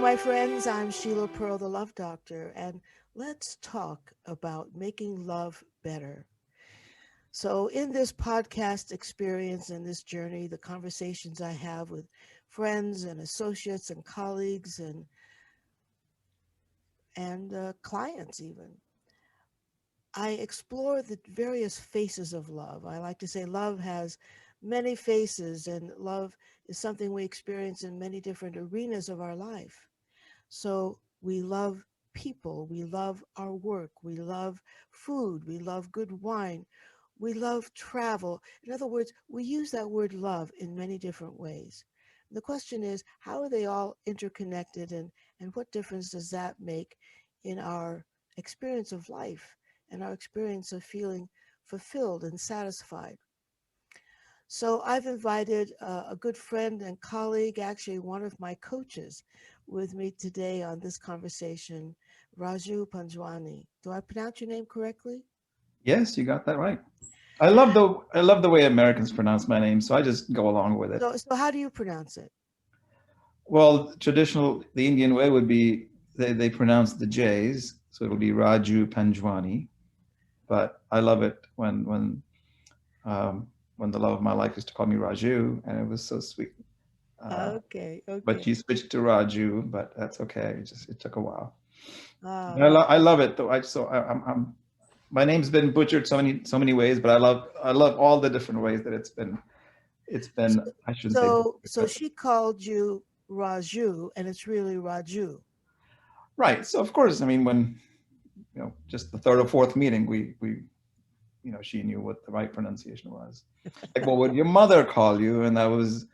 my friends. I'm Sheila Pearl, the Love Doctor, and let's talk about making love better. So, in this podcast experience and this journey, the conversations I have with friends and associates and colleagues and clients, even, I explore the various faces of love. I like to say love has many faces, and love is something we experience in many different arenas of our life. So we love people, we love our work, we love food, we love good wine, we love travel. In other words, we use that word love in many different ways. The question is, how are they all interconnected, and what difference does that make in our experience of life and our experience of feeling fulfilled and satisfied? So I've invited a good friend and colleague, actually one of my coaches, with me today on this conversation, Raju Panjwani. Do I pronounce your name correctly? Yes, you got that right. I love the way Americans pronounce my name, so I just go along with it. So how do you pronounce it? Well, the Indian way would be they pronounce the J's, so it'll be Raju Panjwani. But I love it when the love of my life used to call me Raju, and it was so sweet. Uh, Okay, but okay. she switched to Raju, but that's okay. It took a while. Well, I love it though. I'm my name's been butchered so many ways, but I love all the different ways that it's been. so, I shouldn't say butchered, so but she called you Raju, and it's really Raju. right. So of course, I mean, when just the third or fourth meeting, we she knew what the right pronunciation was. Like, what would your mother call you? And that was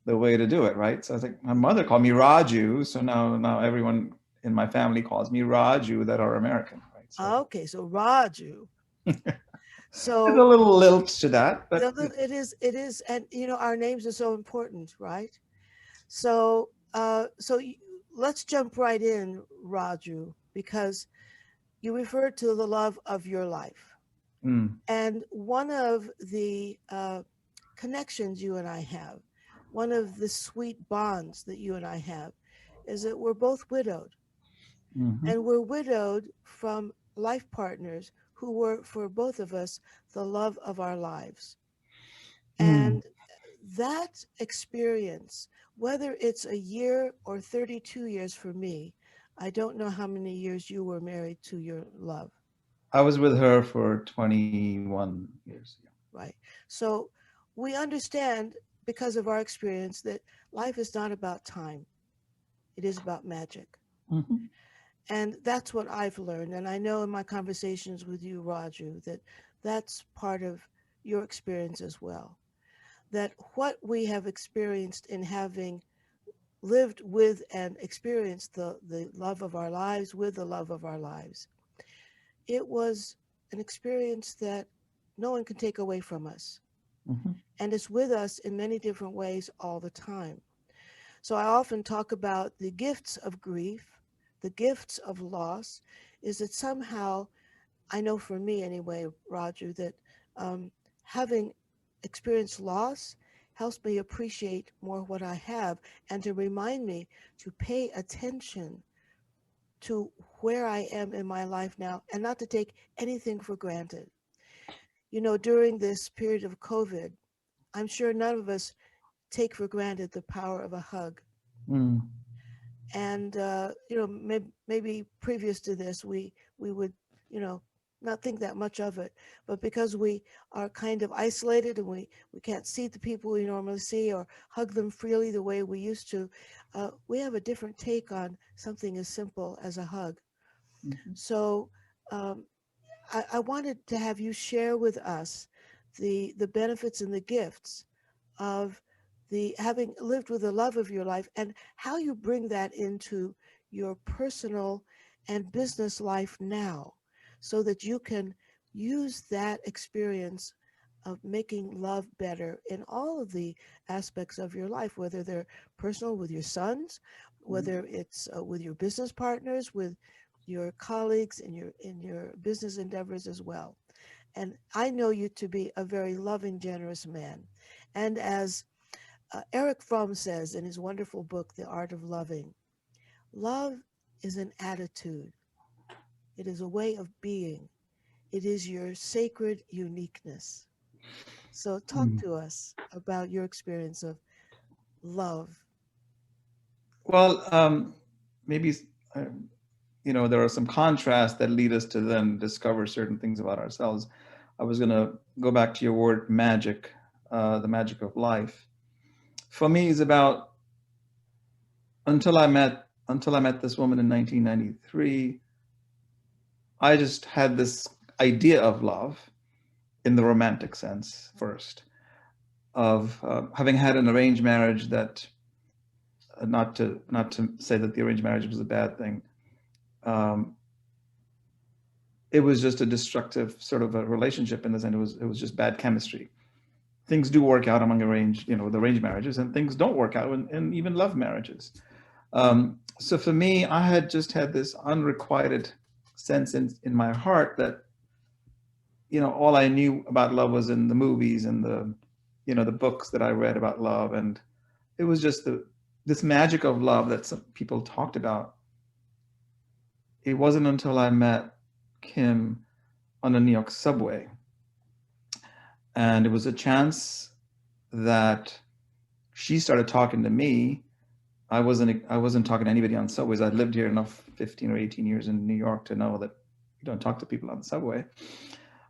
the way to do it, right? So I was like, my mother called me Raju, so now everyone in my family calls me Raju that are American, right? So Okay, so Raju. there's a So little lilt to that, but it is, and our names are so important, right? So, let's jump right in, Raju, because you referred to the love of your life. mm, And one of the connections you and I have, one of the sweet bonds that you and I have, is that we're both widowed. mhm, And we're widowed from life partners who were, for both of us, the love of our lives. mm. And that experience, whether it's a year or 32 years for me, I don't know how many years you were married to your love, I was with her for 21 years. right? So we understand, because of our experience, that life is not about time, it is about magic. Yeah. Mhm. And that's what I've learned. And I know in my conversations with you, Raju, that that's part of your experience as well. That what we have experienced in having lived with and experienced the love of our lives with the love of our lives, it was an experience that no one can take away from us. Mhm. And it's with us in many different ways all the time. So I often talk about the gifts of grief, the gifts of loss, is that somehow, I know for me anyway, Roger, that um, having experienced loss helps me appreciate more what I have, and to remind me to pay attention to where I am in my life now and not to take anything for granted. During this period of COVID, I'm sure none of us take for granted the power of a hug. Mm. And maybe previous to this, we would you know not think that much of it, but because we are kind of isolated and we can't see the people we normally see or hug them freely the way we used to, we have a different take on something as simple as a hug. Mhm. So um, I wanted to have you share with us the benefits and the gifts of the having lived with the love of your life, and how you bring that into your personal and business life now, so that you can use that experience of making love better in all of the aspects of your life, whether they're personal with your sons, whether it's with your business partners, with your colleagues in your business endeavors as well. And I know you to be a very loving, generous man. And as Eric Fromm says in his wonderful book, The Art of Loving, Love is an attitude, it is a way of being, it is your sacred uniqueness. So, talk Mm. to us about your experience of love. Well, maybe there are some contrasts that lead us to then discover certain things about ourselves. I was going to go back to your word magic, the magic of life. For me, is about until I met this woman in 1993. I just had this idea of love in the romantic sense first, of having had an arranged marriage that, not to say that the arranged marriage was a bad thing. Um, it was just a destructive sort of a relationship in the sense it was just bad chemistry. Things do work out among the arranged marriages, and things don't work out in even love marriages. So for me, I had just had this unrequited sense in my heart that all I knew about love was in the movies and the books that I read about love, and it was just this magic of love that some people talked about. It wasn't until I met Kim on a New York subway, and it was a chance that she started talking to me. I wasn't talking to anybody on subways. I'd lived here enough 15 or 18 years in New York to know that you don't talk to people on the subway.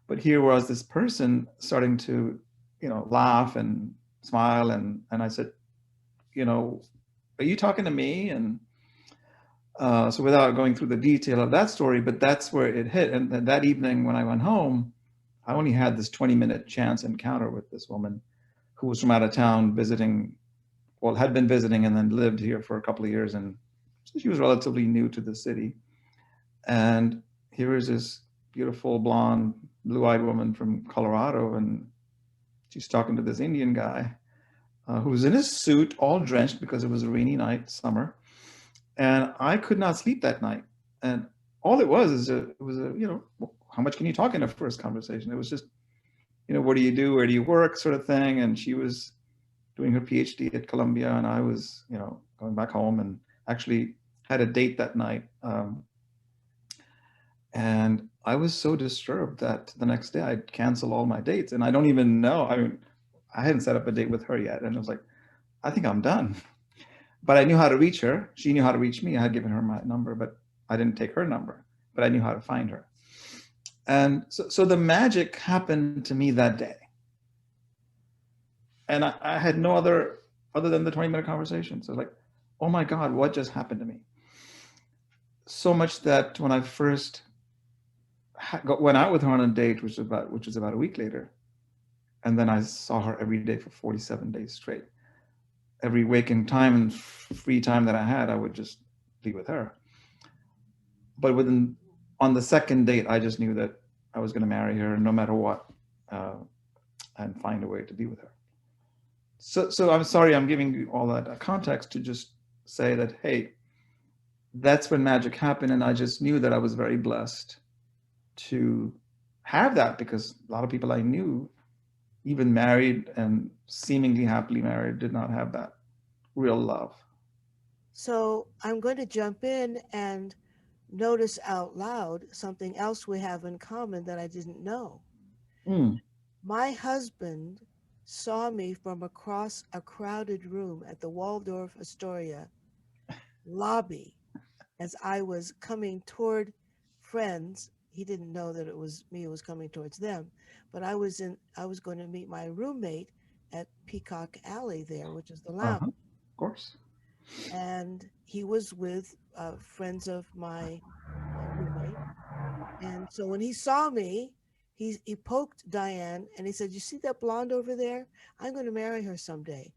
But here was this person starting to, laugh and smile, and I said, you know, are you talking to me? And so without going through the detail of that story, but that's where it hit. And that evening when I went home, I only had this 20-minute chance encounter with this woman who was from out of town visiting, well, had been visiting and then lived here for a couple of years. And so she was relatively new to the city. And here is this beautiful, blonde, blue-eyed woman from Colorado. And she's talking to this Indian guy who was in his suit, all drenched because it was a rainy night, summer. And I could not sleep that night. And all it was is how much can you talk in a first conversation? It was just, what do you do? Where do you work? Sort of thing. And she was doing her PhD at Columbia, and I was, going back home, and actually had a date that night. And I was so disturbed that the next day I'd cancel all my dates. And I don't even know. I mean, I hadn't set up a date with her yet. And I was like, I think I'm done. But I knew how to reach her. She knew how to reach me. I had given her my number, but I didn't take her number, but I knew how to find her. And so the magic happened to me that day. And I had no other than the 20-minute conversation. So like, oh my God, what just happened to me? So much that when I first went out with her on a date, which was about a week later, and then I saw her every day for 47 days straight. Every waking time and free time that I had, I would just be with her. But on the second date, I just knew that I was going to marry her no matter what, uh, and find a way to be with her. So I'm sorry, I'm giving you all that context to just say that, hey, that's when magic happened. And I just knew that I was very blessed to have that, because a lot of people I knew, even married and seemingly happily married, did not have that real love. So, I'm going to jump in and notice out loud something else we have in common that I didn't know. Mm. My husband saw me from across a crowded room at the Waldorf Astoria lobby as I was coming toward friends. He didn't know that it was me who was coming towards them, but I was going to meet my roommate at Peacock Alley there, which is the Uh-huh. lounge. Of course. And he was with friends of my roommate. And so when he saw me, he poked Diane and he said, "You see that blonde over there? I'm going to marry her someday."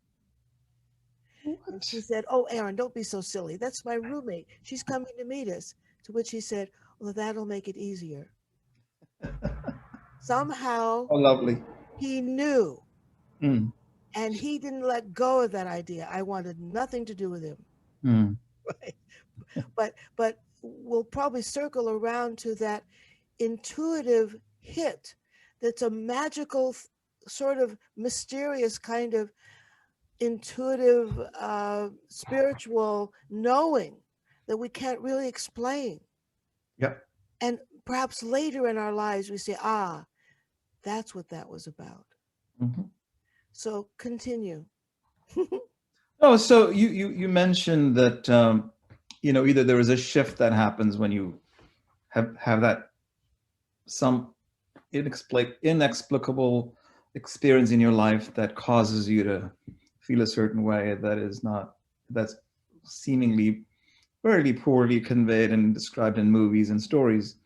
And she What? said, "Oh, Aaron, don't be so silly. That's my roommate. She's coming to meet us." To which he said, "Well, that'll make it easier." Somehow Oh, lovely. he knew, Mm. and he didn't let go of that idea. I wanted nothing to do with him. Mm. Right? But we'll probably circle around to that intuitive hit that's a magical, sort of mysterious kind of intuitive, spiritual knowing that we can't really explain. Yeah. And perhaps later in our lives, we say, ah, that's what that was about. Mhm. So continue. Oh, so you mentioned that either there is a shift that happens when you have that some inexplicable experience in your life that causes you to feel a certain way that is not that's seemingly very poorly conveyed and described in movies and stories.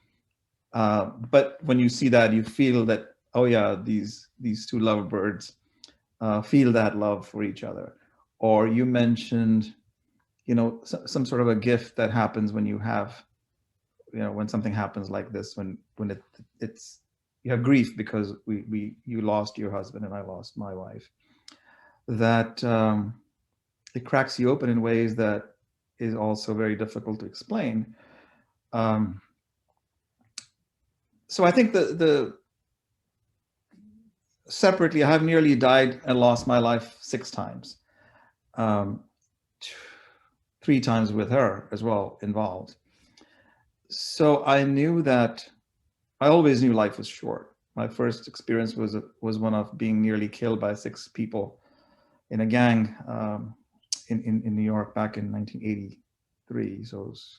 But when you see that, you feel that, oh yeah, these two lovebirds feel that love for each other. Or you mentioned, some sort of a gift that happens when you have, when something happens like this, when it's you have grief because you lost your husband and I lost my wife. That it cracks you open in ways that is also very difficult to explain. Um, so I think the separately, I have nearly died and lost my life 6 times. Um, 3 times with her as well involved. So I knew that I always knew life was short. My first experience was one of being nearly killed by 6 people in a gang in New York back in 1983. So it was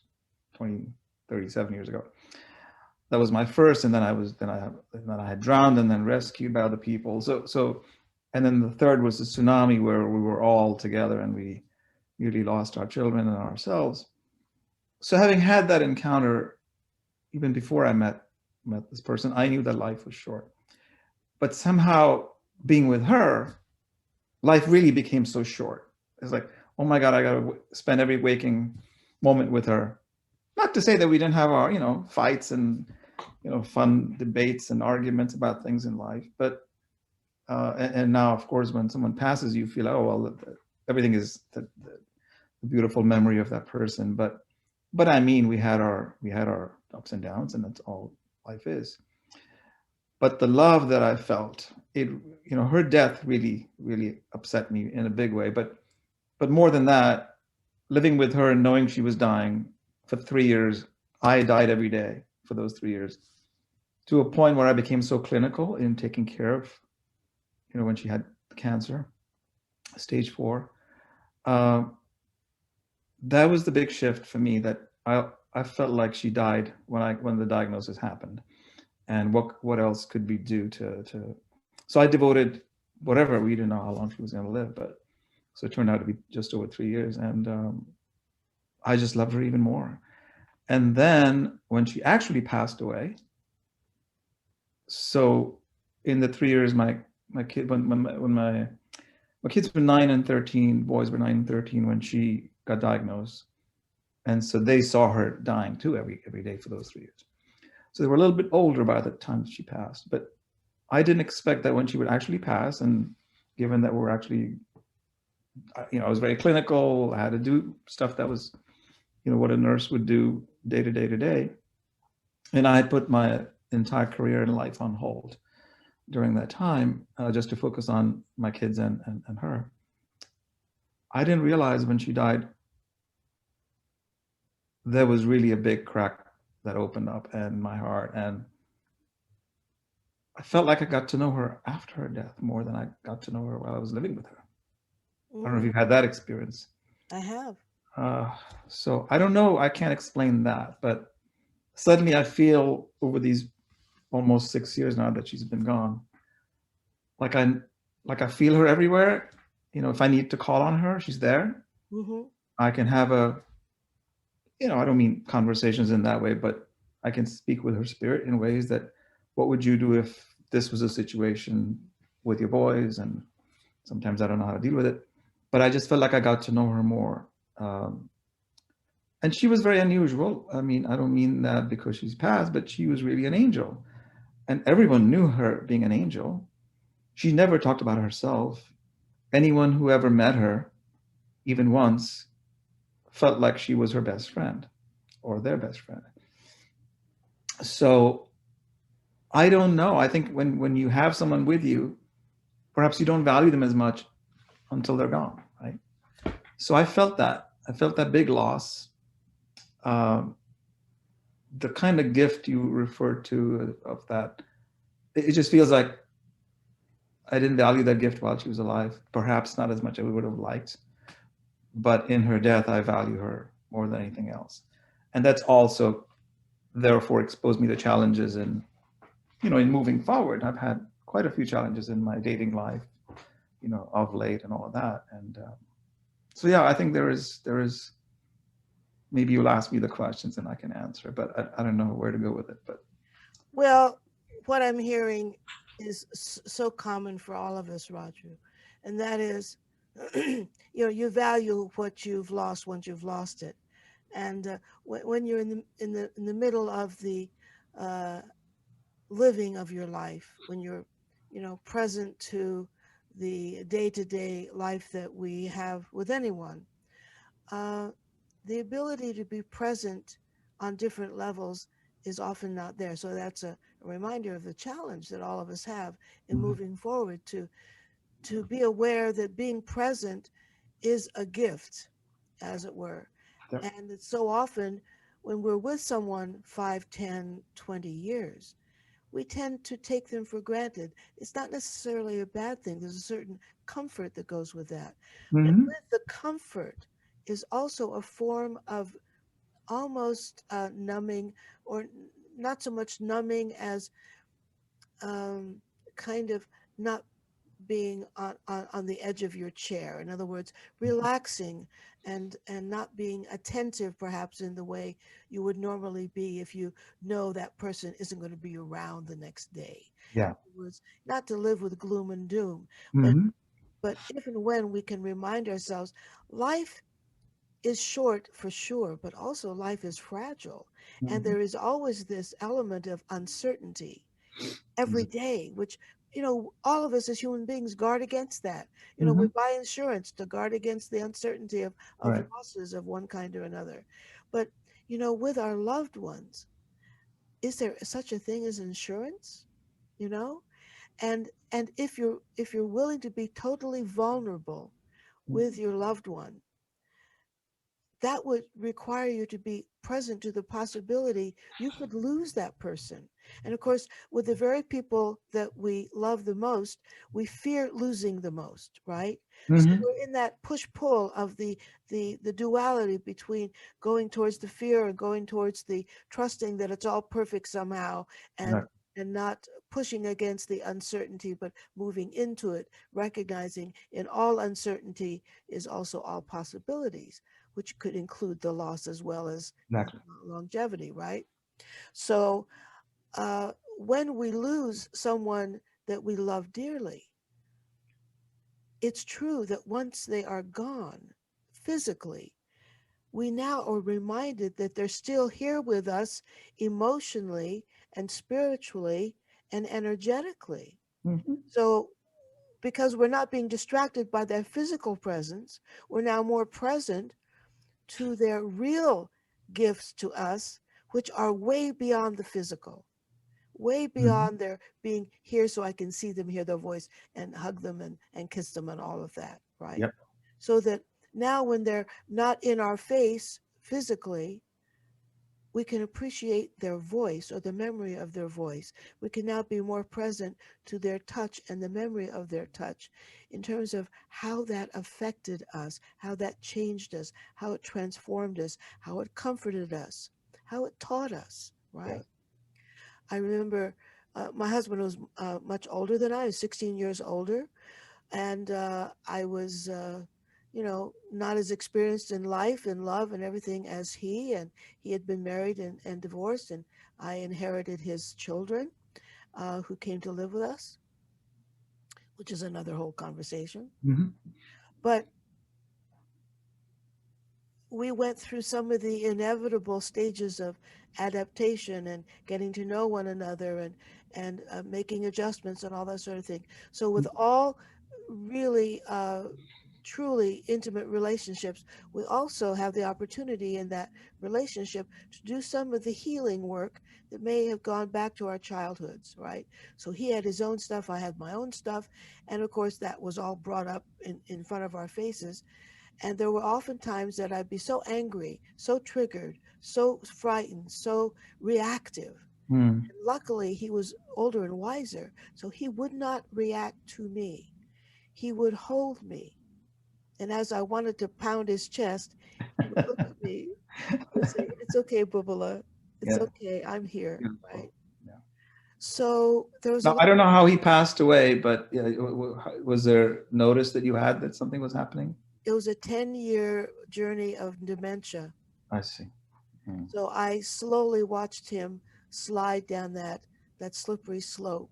37 years ago. That was my first, and then I had drowned and then rescued by other people. And then the third was the tsunami where we were all together and we nearly lost our children and ourselves. So having had that encounter, even before I met this person, I knew that life was short. But somehow being with her, life really became so short. It's like, oh my God, I got to spend every waking moment with her. Not to say that we didn't have our, fights and, fun debates and arguments about things in life, but and now, of course, when someone passes, you feel, oh well, everything is the beautiful memory of that person. But I mean, we had our ups and downs, and that's all life is. But the love that I felt, her death really upset me in a big way. But more than that, living with her and knowing she was dying for 3 years, I died every day for those 3 years, to a point where I became so clinical in taking care of, when she had cancer, stage 4. Uh, that was the big shift for me, that I felt like she died when the diagnosis happened, and what else could we do to so I devoted whatever, we didn't know how long she was going to live, but so it turned out to be just over 3 years, and I just loved her even more. And then when she actually passed away, so in the 3 years, my kid when my kids were 9 and 13, boys were 9 and 13 when she got diagnosed, and so they saw her dying too every day for those 3 years. So they were a little bit older by the time she passed, but I didn't expect that when she would actually pass. And given that we're actually, I was very clinical, I had to do stuff that was, what a nurse would do day to day to day. And I had put my entire career and life on hold during that time, just to focus on my kids and her. I didn't realize when she died, there was really a big crack that opened up in my heart. And I felt like I got to know her after her death more than I got to know her while I was living with her. I don't know if Mm, you've had that experience. I have. Uh, so I don't know. I can't explain that, but suddenly I feel over these almost 6 years now that she's been gone, like I feel her everywhere. If I need to call on her, she's there. Hmm. I can have I don't mean conversations in that way, but I can speak with her spirit in ways that, what would you do if this was a situation with your boys? And sometimes I don't know how to deal with it, but I just felt like I got to know her more. Um, and she was very unusual. I mean, I don't mean that because she's passed, but she was really an angel. And everyone knew her being an angel. She never talked about herself. Anyone who ever met her, even once, felt like she was her best friend or their best friend. So I don't know. I think when you have someone with you, perhaps you don't value them as much until they're gone, right? So I felt that. I felt that big loss. um, the kind of gift you referred to of that, it just feels like I didn't value that gift while she was alive. Perhaps not as much as we would have liked, but in her death, I value her more than anything else. And that's also therefore exposed me to challenges in, in moving forward. I've had quite a few challenges in my dating life, of late and all of that. And so, yeah, I think there is, maybe you'll ask me the questions and I can answer, but I don't know where to go with it. But Well, what I'm hearing is so common for all of us, Raju, and that is, you value what you've lost once you've lost it, and when you're in the middle of the uh, living of your life, when you're, present to the day-to-day life that we have with anyone, uh, the ability to be present on different levels is often not there. So that's a reminder of the challenge that all of us have in mhm, moving forward to be aware that being present is a gift, as it were. yeah. And it's so often when we're with someone 5, 10, 20 years, we tend to take them for granted. It's not necessarily a bad thing. There's a certain comfort that goes with that. But Hmm. with the comfort is also a form of almost numbing, or not so much numbing as um, kind of not being on the edge of your chair. In other words, relaxing and not being attentive perhaps in the way you would normally be if you know that person isn't going to be around the next day. Yeah. In other words, not to live with gloom and doom, but Hmm. but if and when we can remind ourselves, life is short for sure, but also life is fragile. And Hmm. there is always this element of uncertainty every day, which, all of us as human beings guard against that. We Hmm. buy insurance to guard against the uncertainty of Right. losses of one kind or another. But, with our loved ones, is there such a thing as insurance? You know? And if you're willing to be totally vulnerable with your loved one, that would require you to be present to the possibility you could lose that person. And of course, with the very people that we love the most, we fear losing the most, right? So Hmm. we're in that push pull of the duality between going towards the fear and going towards the trusting that it's all perfect somehow, and Right. and not pushing against the uncertainty, but moving into it, recognizing in all uncertainty is also all possibilities, which could include the loss as well as Exactly. longevity, right? So when we lose someone that we love dearly, it's true that once they are gone physically, we now are reminded that they're still here with us emotionally and spiritually and energetically. Hmm. So, because we're not being distracted by their physical presence, we're now more present to their real gifts to us, which are way beyond the physical, way Hmm. beyond their being here so I can see them, hear their voice, and hug them and kiss them and all of that, right? Yep. So that now when they're not in our face physically, we can appreciate their voice or the memory of their voice. We can now be more present to their touch and the memory of their touch in terms of how that affected us, how that changed us, how it transformed us, how it comforted us, how it taught us, Yeah. right? I remember my husband was much older than I was, 16 years older, and I was, not as experienced in life and love and everything as he, and he had been married and divorced, and I inherited his children who came to live with us, which is another whole conversation. Hmm. But we went through some of the inevitable stages of adaptation and getting to know one another and making adjustments and all that sort of thing. So with all really truly intimate relationships, we also have the opportunity in that relationship to do some of the healing work that may have gone back to our childhoods, right? So he had his own stuff, I had my own stuff, and of course that was all brought up in front of our faces. And there were often times that I'd be so angry, so triggered, so frightened, so reactive. Mm. And luckily, he was older and wiser, so he would not react to me. He would hold me. And as I wanted to pound his chest, he would look at me and say, "It's okay, Bubala. It's Yeah. okay. I'm here." Beautiful. Right. Yeah. So there was a Now, I lot. don't know how he passed away, but yeah, was there notice that you had that something was happening? It was a 10-year journey of dementia. I see. Mm. So I slowly watched him slide down that slippery slope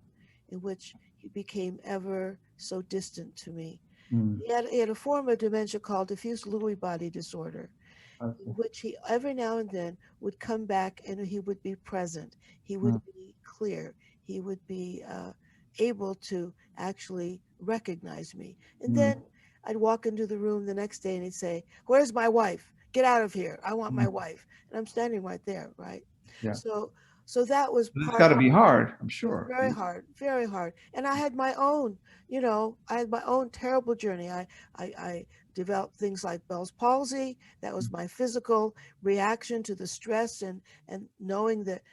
in which he became ever so distant to me. Mm. He had a form of dementia called diffuse Lewy body disorder, I in see. which he every now and then would come back and he would be present. He would Mm. be clear. He would be able to actually recognize me. And Mm. then I'd walk into the room the next day and he'd say, "Where's my wife? Get out of here. I want my Mm. wife." And I'm standing right there, right? Yeah. So so that was It's part got to of be hard, I'm it. Was sure. very hard, very hard. And I had my own, I had my own terrible journey. I developed things like Bell's palsy. That was my physical reaction to the stress and knowing that,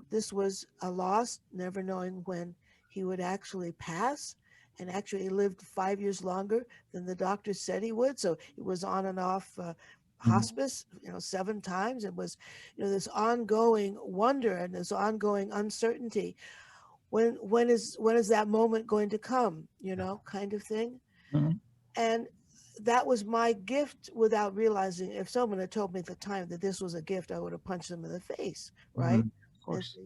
this was a loss, never knowing when he would actually pass. And actually, he lived 5 years longer than the doctor said he would. So he was on and off Mm. hospice, 7 times. It was, this ongoing wonder and this ongoing uncertainty. When is that moment going to come? Kind of thing. Mm. And that was my gift without realizing. If someone had told me at the time that this was a gift, I would have punched them in the face, right? Mm. Of And course.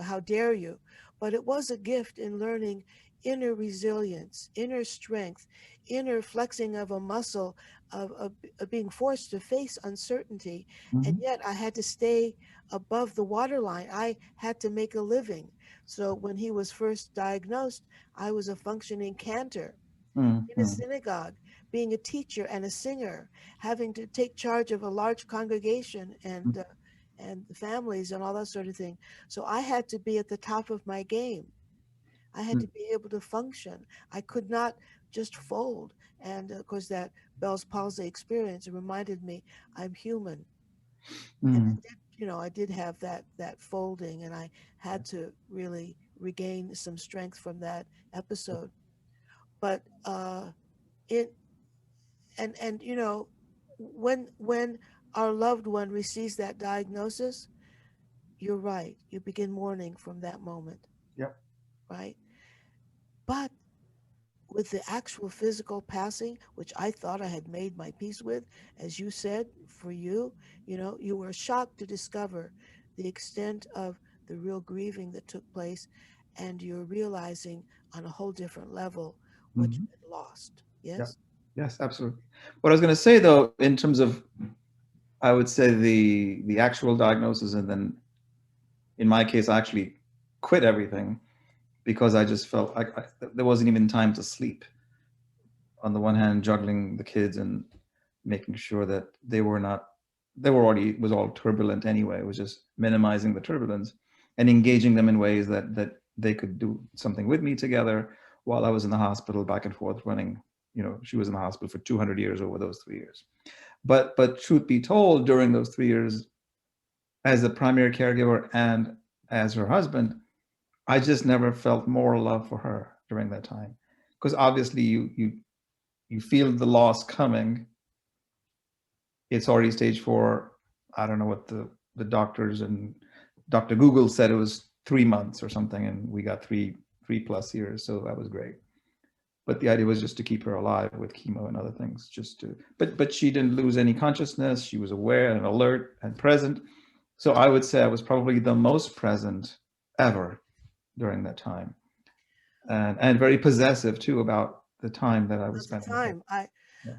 how dare you? But it was a gift in learning inner resilience, inner strength, inner flexing of a muscle of being forced to face uncertainty. And Mm. yet I had to stay above the waterline. I had to make a living. So when he was first diagnosed, I was a functioning cantor Mm. in a Mm. synagogue, being a teacher and a singer, having to take charge of a large congregation and the families and all that sort of thing. So I had to be at the top of my game. I had Mm. to be able to function. I could not just fold. And of course, that Bell's palsy experience reminded me I'm human. And Mm. I did have that folding, and I had to really regain some strength from that episode. But it and when our loved one receives that diagnosis, you're right, you begin mourning from that moment, Yep. right? But with the actual physical passing, which I thought I had made my peace with, as you said, for you, you were shocked to discover the extent of the real grieving that took place, and you're realizing on a whole different level what you Mm. had lost. Yep. Yes. Yes, absolutely. What I was going to say, though, in terms of, I would say the actual diagnosis, and then in my case, I actually quit everything because I just felt like there wasn't even time to sleep. On the one hand, juggling the kids and making sure that they were already, it was all turbulent anyway. It was just minimizing the turbulence and engaging them in ways that they could do something with me together while I was in the hospital back and forth running. She was in the hospital for 200 years over those 3 years. But truth be told, during those 3 years, as a primary caregiver and as her husband, I just never felt more love for her during that time. Because obviously you feel the loss coming. It's already stage 4. I don't know what the doctors and Dr. Google said it was 3 months or something, and we got three plus years, so that was great. But the idea was just to keep her alive with chemo and other things, just to. But she didn't lose any consciousness. She was aware and alert and present. So I would say I was probably the most present ever during that time, and very possessive too about the time that I was At the spending with her. time, I Yeah,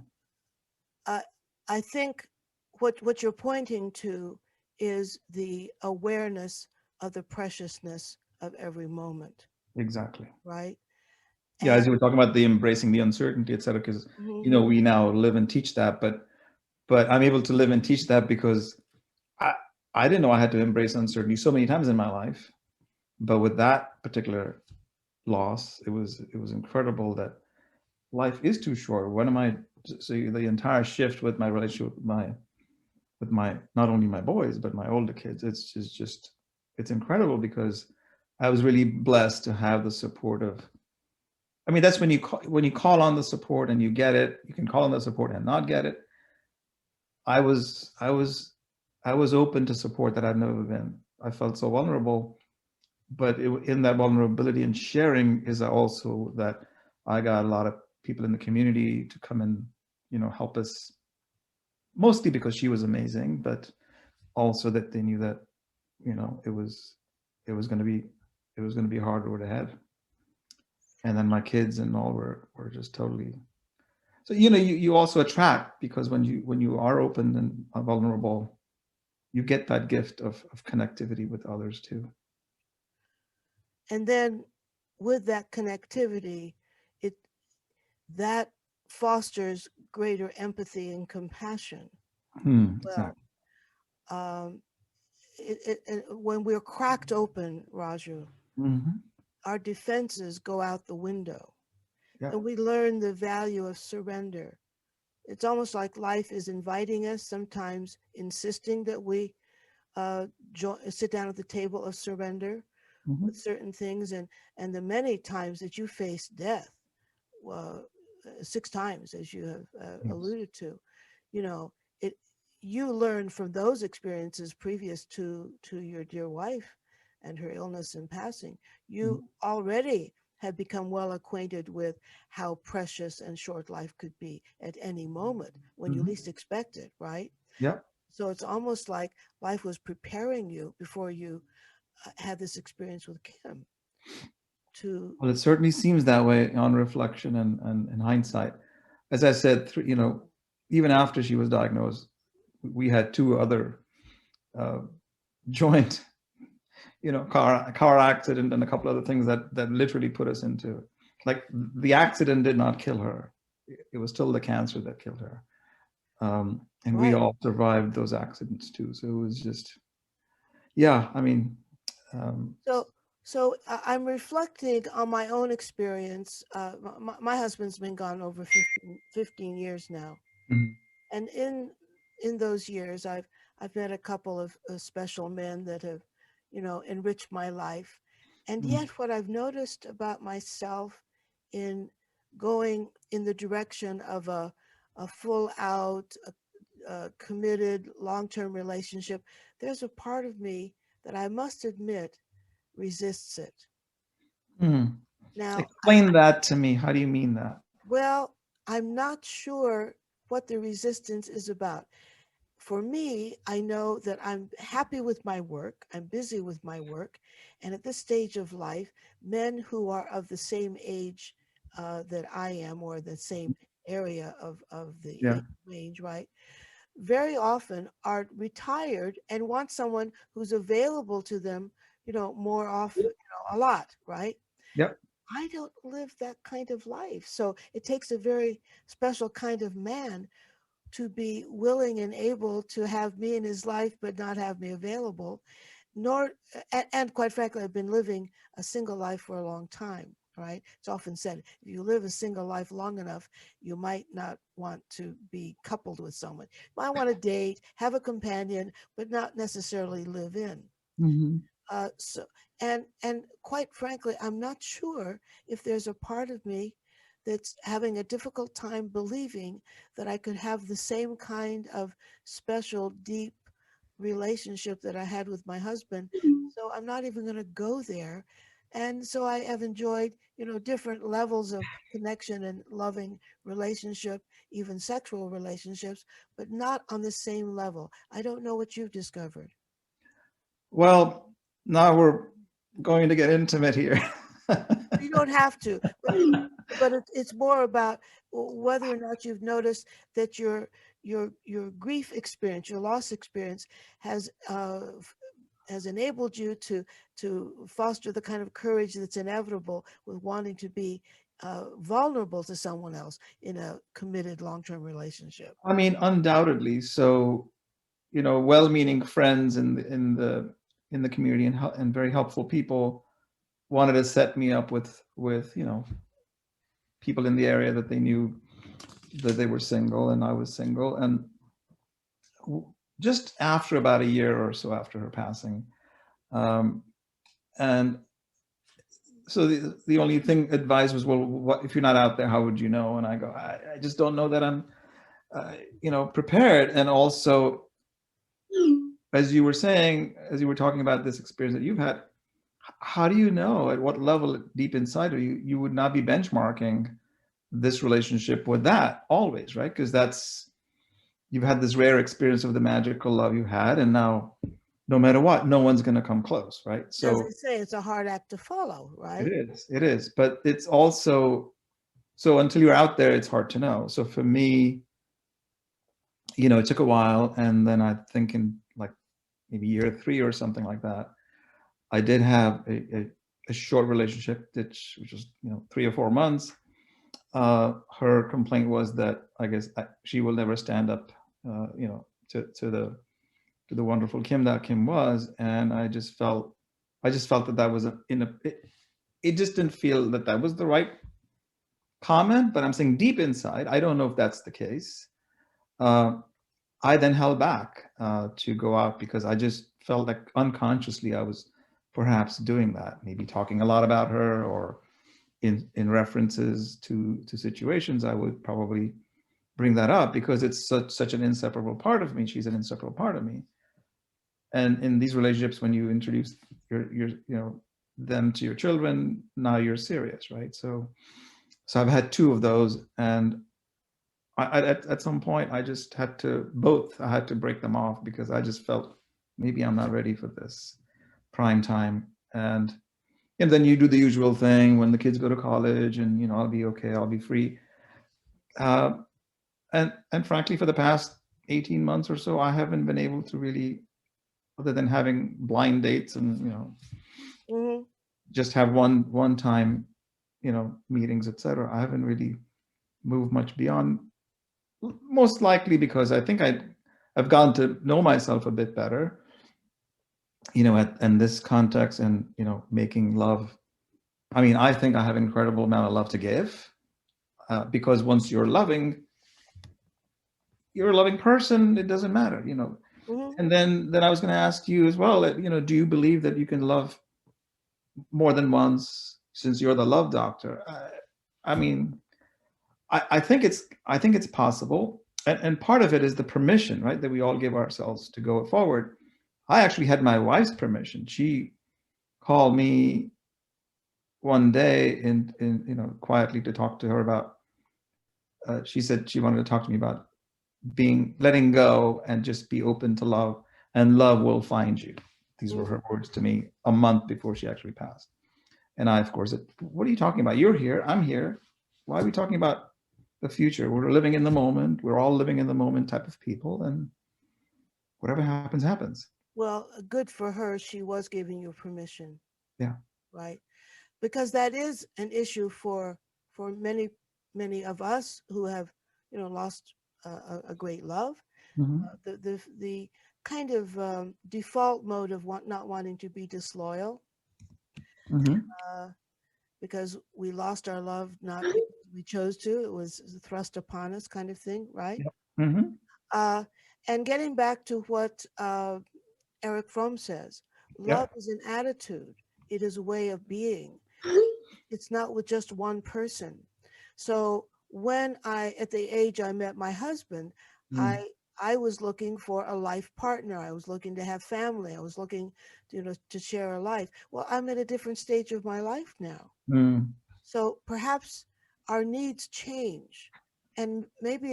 I I think what you're pointing to is the awareness of the preciousness of every moment, exactly. right? Yeah, as And you were talking about the embracing the uncertainty, et cetera, because mhm, we now live and teach that, but I'm able to live and teach that because I I didn't know I had to embrace uncertainty so many times in my life, but with that particular loss, it was incredible that life is too short. What am I? So the entire shift with my relationship with my not only my boys but my older kids, it's just it's incredible because I was really blessed to have the support of. I mean, that's when you call on the support and you get it. You can call on the support and not get it. I was I was I was open to support that I've never been. I felt so vulnerable, but in that vulnerability and sharing is also that I got a lot of people in the community to come and help us. Mostly because she was amazing, but also that they knew that it was going to be a hard road ahead. And then my kids and all were just totally. So you also attract because when you are open and vulnerable, you get that gift of connectivity with others too. And then with that connectivity, it that fosters greater empathy and compassion. Well, Exactly. um, when we're cracked open, Raju, Hmm. our defenses go out the window, Yeah. and we learn the value of surrender. It's almost like life is inviting us, sometimes insisting that we sit down at the table of surrender Hmm. with certain things, and the many times that you face death, uh, 6 times, as you have Yes. alluded to, you know, it you learn from those experiences previous to your dear wife and her illness and passing. You Hmm. already have become well acquainted with how precious and short life could be at any moment when you Hmm. least expect it, right? Yeah. So it's almost like life was preparing you before you had this experience with Kim to. Well, it certainly seems that way on reflection and hindsight. As I said, even after she was diagnosed, we had two other uh, joint, car accident and a couple other things that literally put us into, like, the accident did not kill her. It was still the cancer that killed her. And we Right. all survived those accidents too. So it was just, yeah, I mean, um, So, I'm reflecting on my own experience. My husband's been gone over 15 years now, mhm, and in those years, I've met a couple of special men that have, enriched my life. And mhm, yet, what I've noticed about myself in going in the direction of a full out, committed, long term relationship, there's a part of me that I must admit resists it. mhm. Now, Explain that to me. How do you mean that? well, I'm not sure what the resistance is about. For me, I know that I'm happy with my work, I'm busy with my work, and at this stage of life, men who are of the same age that I am, or the same area of the Yeah. age range, right, very often are retired and want someone who's available to them, more often, a lot, right? Yep. I don't live that kind of life. So it takes a very special kind of man to be willing and able to have me in his life, but not have me available. Nor, and quite frankly, I've been living a single life for a long time. Right? It's often said if you live a single life long enough, you might not want to be coupled with someone. You might want to date, have a companion, but not necessarily live in. Hmm. So, and quite frankly, I'm not sure if there's a part of me that's having a difficult time believing that I could have the same kind of special, deep relationship that I had with my husband. So I'm not even going to go there. And so I have enjoyed, different levels of connection and loving relationship, even sexual relationships, but not on the same level. I don't know what you've discovered. Well, now we're going to get intimate here. You don't have to, but it's more about whether or not you've noticed that your grief experience, your loss experience, has has enabled you to foster the kind of courage that's inevitable with wanting to be vulnerable to someone else in a committed long-term relationship. I mean, undoubtedly. So, well-meaning friends in the community and very helpful people wanted to set me up with people in the area that they knew that they were single and I was single. And just after about a year or so after her passing, um, and so the only thing advice was, well, what, if you're not out there, how would you know? And I go, I just don't know that I'm, prepared. And also, as you were saying, as you were talking about this experience that you've had, how do you know at what level deep inside of you, you would not be benchmarking this relationship with that always, right? Because that's, you've had this rare experience of the magical love you had, and now no matter what, no one's going to come close, right? As So they say, it's a hard act to follow, right? it is, but it's also, so until you're out there, it's hard to know. So for me, it took a while, and then I think in like maybe year 3 or something like that, I did have a short relationship, which was 3 or 4 months. Her complaint was that I guess she will never stand up, to the wonderful Kim that Kim was, and I just felt that that was it just didn't feel that that was the right comment. But I'm saying deep inside, I don't know if that's the case. Uh, I then held back to go out because I just felt like unconsciously I was perhaps doing that, maybe talking a lot about her, or in references to situations, I would probably bring that up because it's such an inseparable part of me. She's an inseparable part of me. And in these relationships, when you introduce your them to your children, now you're serious, right? So I've had 2 of those, and at some point I just had to I had to break them off because I just felt maybe I'm not ready for this prime time. And then you do the usual thing when the kids go to college, and I'll be okay, I'll be free. uh, and frankly, for the past 18 months or so, I haven't been able to really, other than having blind dates and Hmm. just have one time meetings, etc. I haven't really moved much beyond, most likely because I think I've gotten to know myself a bit better, in this context, and making love. I mean, I think I have an incredible amount of love to give, because once you're a loving person, it doesn't matter. Hmm. And then I was going to ask you as well, do you believe that you can love more than once, since you're the love doctor? I mean, I think it's possible, and part of it is the permission, right, that we all give ourselves to go forward. I actually had my wife's permission. She called me one day and quietly, to talk to her about. She said she wanted to talk to me about letting go and just be open to love, and love will find you. These were her words to me a month before she actually passed. And I, of course, said, what are you talking about? You're here, I'm here. Why are we talking about the future? We're living in the moment. We're all living in the moment type of people, and whatever happens, happens. Well, good for her. She was giving you permission, Yeah. right? Because that is an issue for many of us who have lost a great love. Mm-hmm. The kind of default mode of not wanting to be disloyal, Mm-hmm. uh, because we lost our love not because we chose to, it was thrust upon us, kind of thing, right? Yep. Mm-hmm. uh, and getting back to what Eric Fromm says, love Yep. is an attitude, it is a way of being. It's not with just one person. So when at the age I met my husband, I Mm. I was looking for a life partner. I was looking to have family. I was looking, to share a life. Well, I'm at a different stage of my life now. Mm. So perhaps our needs change, and maybe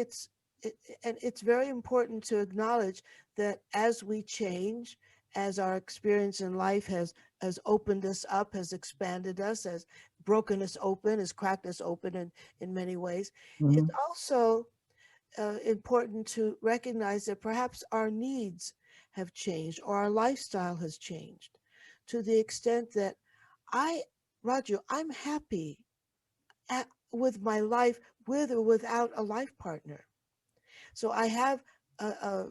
and it's very important to acknowledge that as we change, as our experience in life has opened us up, has expanded us, has broken us open, has cracked us open in many ways. Mm-hmm. It's also important to recognize that perhaps our needs have changed or our lifestyle has changed to the extent that I, Raju, I'm happy with my life, with or without a life partner. So I have a, a,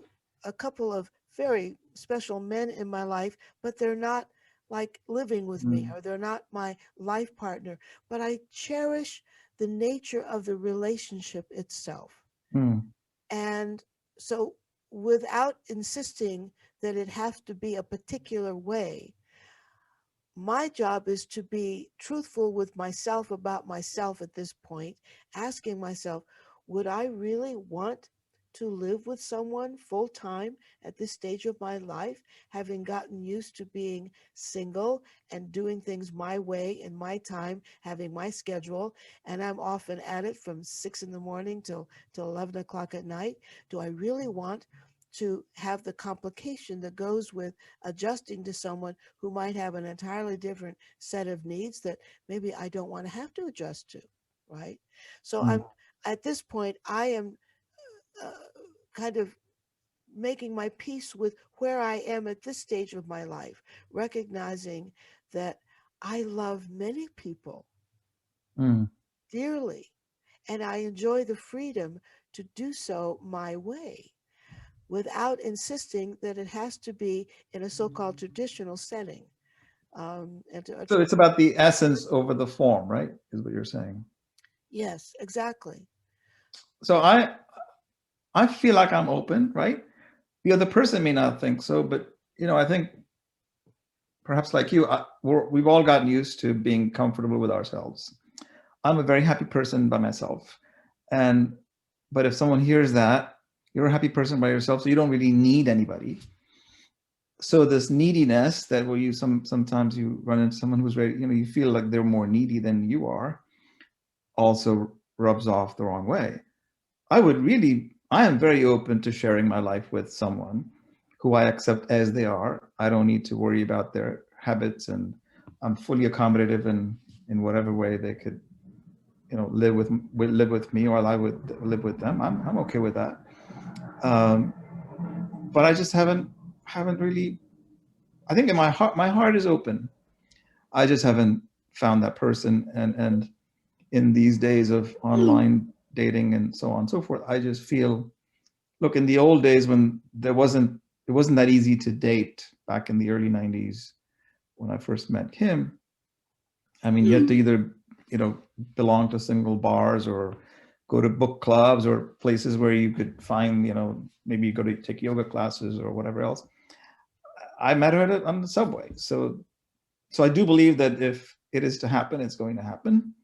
a couple of very special men in my life, but they're not like living with me, Mm. or they're not my life partner. But I cherish the nature of the relationship itself. Mm. And so, without insisting that it has to be a particular way, my job is to be truthful with myself about myself at this point, asking myself, would I really want to live with someone full time at this stage of my life, having gotten used to being single and doing things my way in my time, having my schedule, and I'm often at it from 6 in the morning till 11 o'clock at night? Do I really want to have the complication that goes with adjusting to someone who might have an entirely different set of needs that maybe I don't want to have to adjust to, right? So Mm. I'm at this point, I am uh, kind of making my peace with where I am at this stage of my life, recognizing that I love many people Mm. dearly, and I enjoy the freedom to do so my way without insisting that it has to be in a so-called traditional setting. And So it's about the essence over the form, right? Is what you're saying. yes, exactly. So I feel like I'm open, right? The other person may not think so, but I think perhaps like you, we've all gotten used to being comfortable with ourselves. I'm a very happy person by myself, and but if someone hears that you're a happy person by yourself, so you don't really need anybody. So this neediness that where you sometimes you run into someone who's very, you feel like they're more needy than you are, also rubs off the wrong way. I am very open to sharing my life with someone who I accept as they are. I don't need to worry about their habits, and I'm fully accommodative in whatever way they could, live with me, or I would live with them. I'm okay with that. Um, but I just haven't really. I think in my heart is open. I just haven't found that person, and in these days of online dating and so on and so forth, I just feel, look, in the old days when it wasn't that easy to date back in the early 90s when I first met him. I mean, you had to either, belong to single bars or go to book clubs or places where you could find, maybe you go to take yoga classes or whatever else. I met her on the subway. So I do believe that if it is to happen, it's going to happen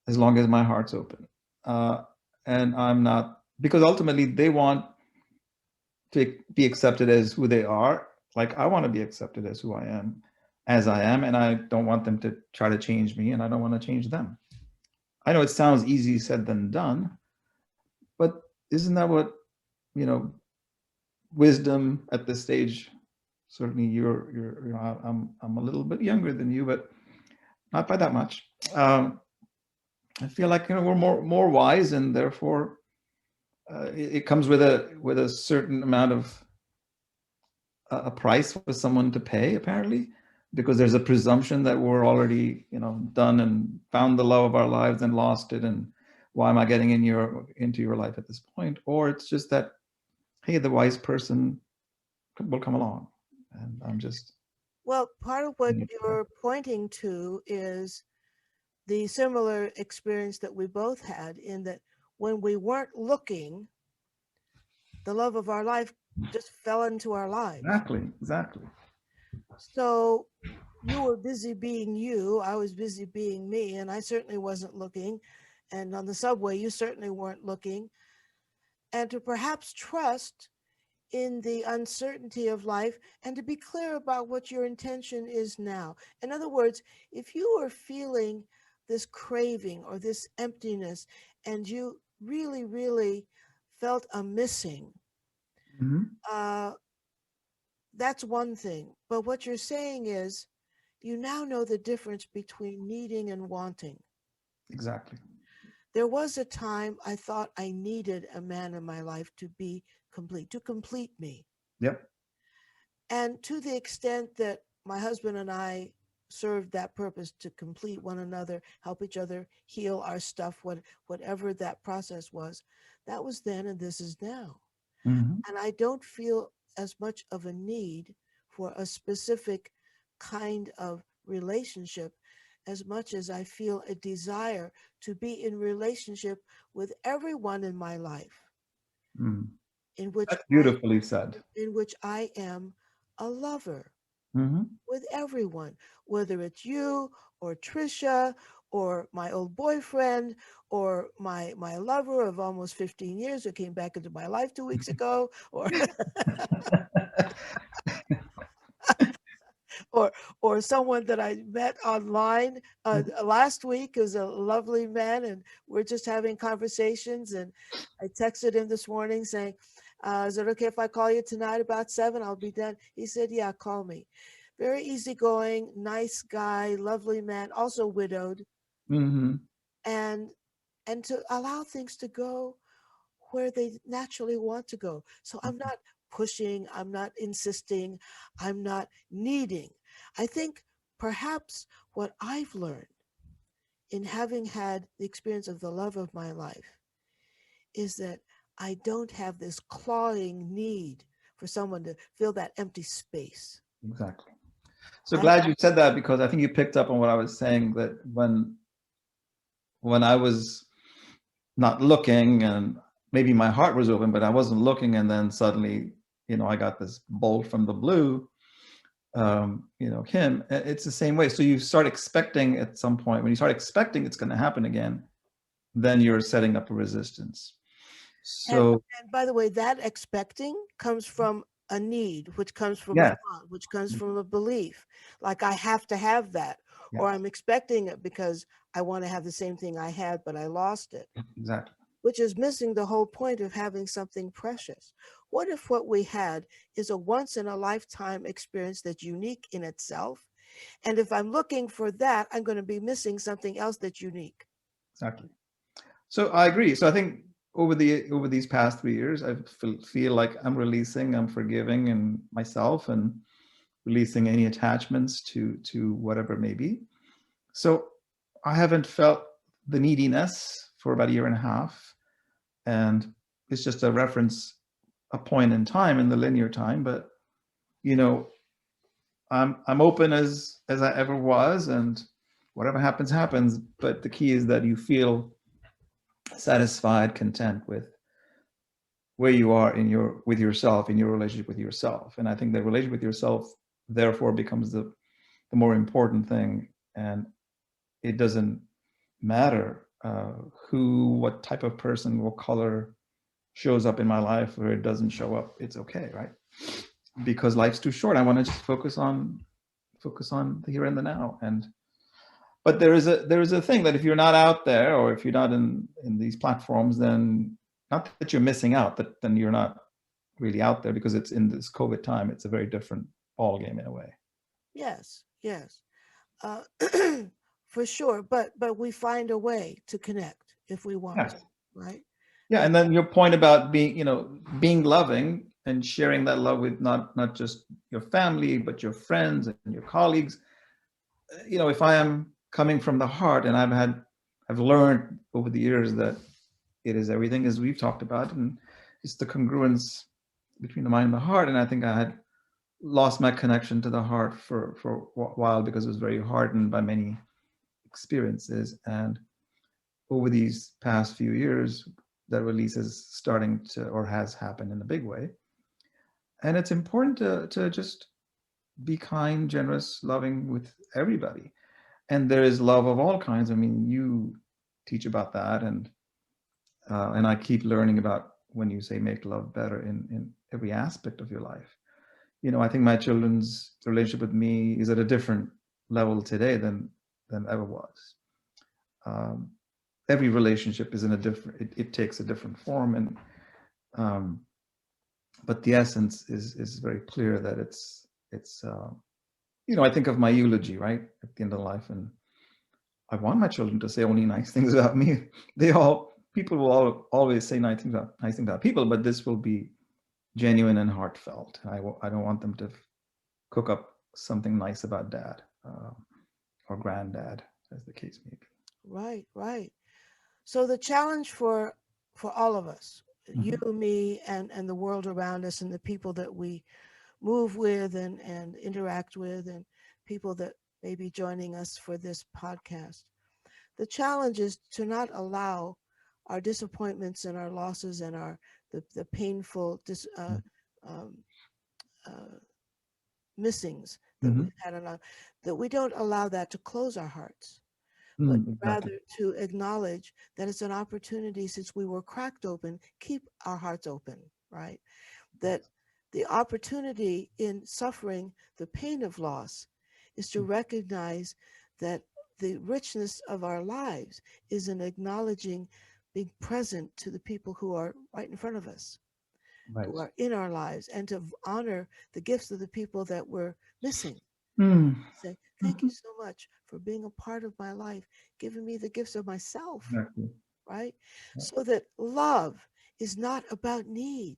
as long as my heart's open. Uh, and I'm not, because ultimately they want to be accepted as who they are. Like I want to be accepted as who I am, as I am, and I don't want them to try to change me, and I don't want to change them. I know it sounds easy said than done, but isn't that what, you know, wisdom at this stage? Certainly, I'm a little bit younger than you, but not by that much. I feel like we're more wise, and therefore it comes with a certain amount of a price for someone to pay, apparently, because there's a presumption that we're already, done and found the love of our lives and lost it, and why am I getting into your life at this point? Or it's just that, hey, the wise person will come along, and I'm just. Well, part of what you're pointing to is the similar experience that we both had in that when we weren't looking, the love of our life just fell into our lives. Exactly. So you were busy being you, I was busy being me, and I certainly wasn't looking. And on the subway, you certainly weren't looking. And to perhaps trust in the uncertainty of life and to be clear about what your intention is now. In other words, if you are feeling this craving or this emptiness and you really, really felt a missing, Mm-hmm. uh, that's one thing. But what you're saying is you now know the difference between needing and wanting. Exactly. There was a time I thought I needed a man in my life to be complete, to complete me. Yep. And to the extent that my husband and I served that purpose to complete one another, help each other heal our stuff, whatever that process was, that was then and this is now. Mm-hmm. And I don't feel as much of a need for a specific kind of relationship as much as I feel a desire to be in relationship with everyone in my life, Mm. in which That's beautifully said. I am a lover Hmm. with everyone, whether it's you or Trisha or my old boyfriend or my lover of almost 15 years who came back into my life 2 weeks ago, or or someone that I met online last week, who's a lovely man, and we're just having conversations. And I texted him this morning saying, "Is it okay if I call you tonight about 7? I'll be done." He said, "Yeah, call me." Very easygoing, nice guy, lovely man, also widowed, Hmm. and to allow things to go where they naturally want to go. So I'm not pushing, I'm not insisting, I'm not needing. I think perhaps what I've learned in having had the experience of the love of my life is that I don't have this clawing need for someone to fill that empty space. Exactly. So I glad you said that, because I think you picked up on what I was saying, that when I was not looking, and maybe my heart was open, but I wasn't looking, and then suddenly, I got this bolt from the blue, him. It's the same way. So you start expecting at some point, when you start expecting it's going to happen again, then you're setting up a resistance. And So by the way, that expecting comes from a need, which comes from a yes, thought, which comes from a belief. Like I have to have that, or yes, I'm expecting it because I want to have the same thing I had, but I lost it, exactly, which is missing the whole point of having something precious. What if what we had is a once in a lifetime experience that's unique in itself? And if I'm looking for that, I'm going to be missing something else that's unique. exactly. So I agree. So I think over these past 3 years, I feel like I'm releasing, I'm forgiving, and myself, and releasing any attachments to whatever it may be. So I haven't felt the neediness for about a year and a half, and it's just a reference, a point in time in the linear time. But you know, I'm open as I ever was, and whatever happens happens. But the key is that you feel satisfied, content with where you are in your with yourself, in your relationship with yourself. And I think the relationship with yourself therefore becomes the more important thing. And it doesn't matter what type of person, what color shows up in my life, or it doesn't show up. It's okay, right? Because life's too short. I want to just focus on the here and the now. And but there is a thing that if you're not out there, or if you're not in these platforms, then not that you're missing out, but then you're not really out there, because it's in this COVID time. It's a very different ball game in a way. Yes, yes. uh, for sure. But we find a way to connect if we want to, Yes. right? Yeah, And and then your point about being loving and sharing that love with not just your family, but your friends and your colleagues. If I am coming from the heart, and I've learned over the years that it is everything, as we've talked about, and it's the congruence between the mind and the heart. And I think I had lost my connection to the heart for a while, because it was very hardened by many experiences. And over these past few years, that release is starting to, or has happened in a big way. And it's important to just be kind, generous, loving with everybody. And there is love of all kinds. I mean, you teach about that, and I keep learning about when you say make love better in every aspect of your life. I think my children's relationship with me is at a different level today than ever was. Um, every relationship is in a different. It takes a different form, and um, but the essence is very clear that it's. I think of my eulogy, right, at the end of life, and I want my children to say only nice things about me. People will always say nice things about people, but this will be genuine and heartfelt. I don't want them to cook up something nice about dad, or granddad, as the case may be. right, right. So the challenge for all of us, you, Mhm. me, and the world around us, and the people that we move with and interact with, and people that may be joining us for this podcast. The challenge is to not allow our disappointments and our losses and the painful um, uh, missings that Mm-hmm. we've had in our, that we don't allow that to close our hearts, but Mm, exactly. rather to acknowledge that it's an opportunity, since we were cracked open, keep our hearts open, right? That the opportunity in suffering the pain of loss is to recognize that the richness of our lives is in acknowledging being present to the people who are right in front of us, who Right. are in our lives, and to honor the gifts of the people that we're missing. Mm. Say, thank you Mhm. so much for being a part of my life, giving me the gifts of myself, Exactly. right? Yeah. So that love is not about need.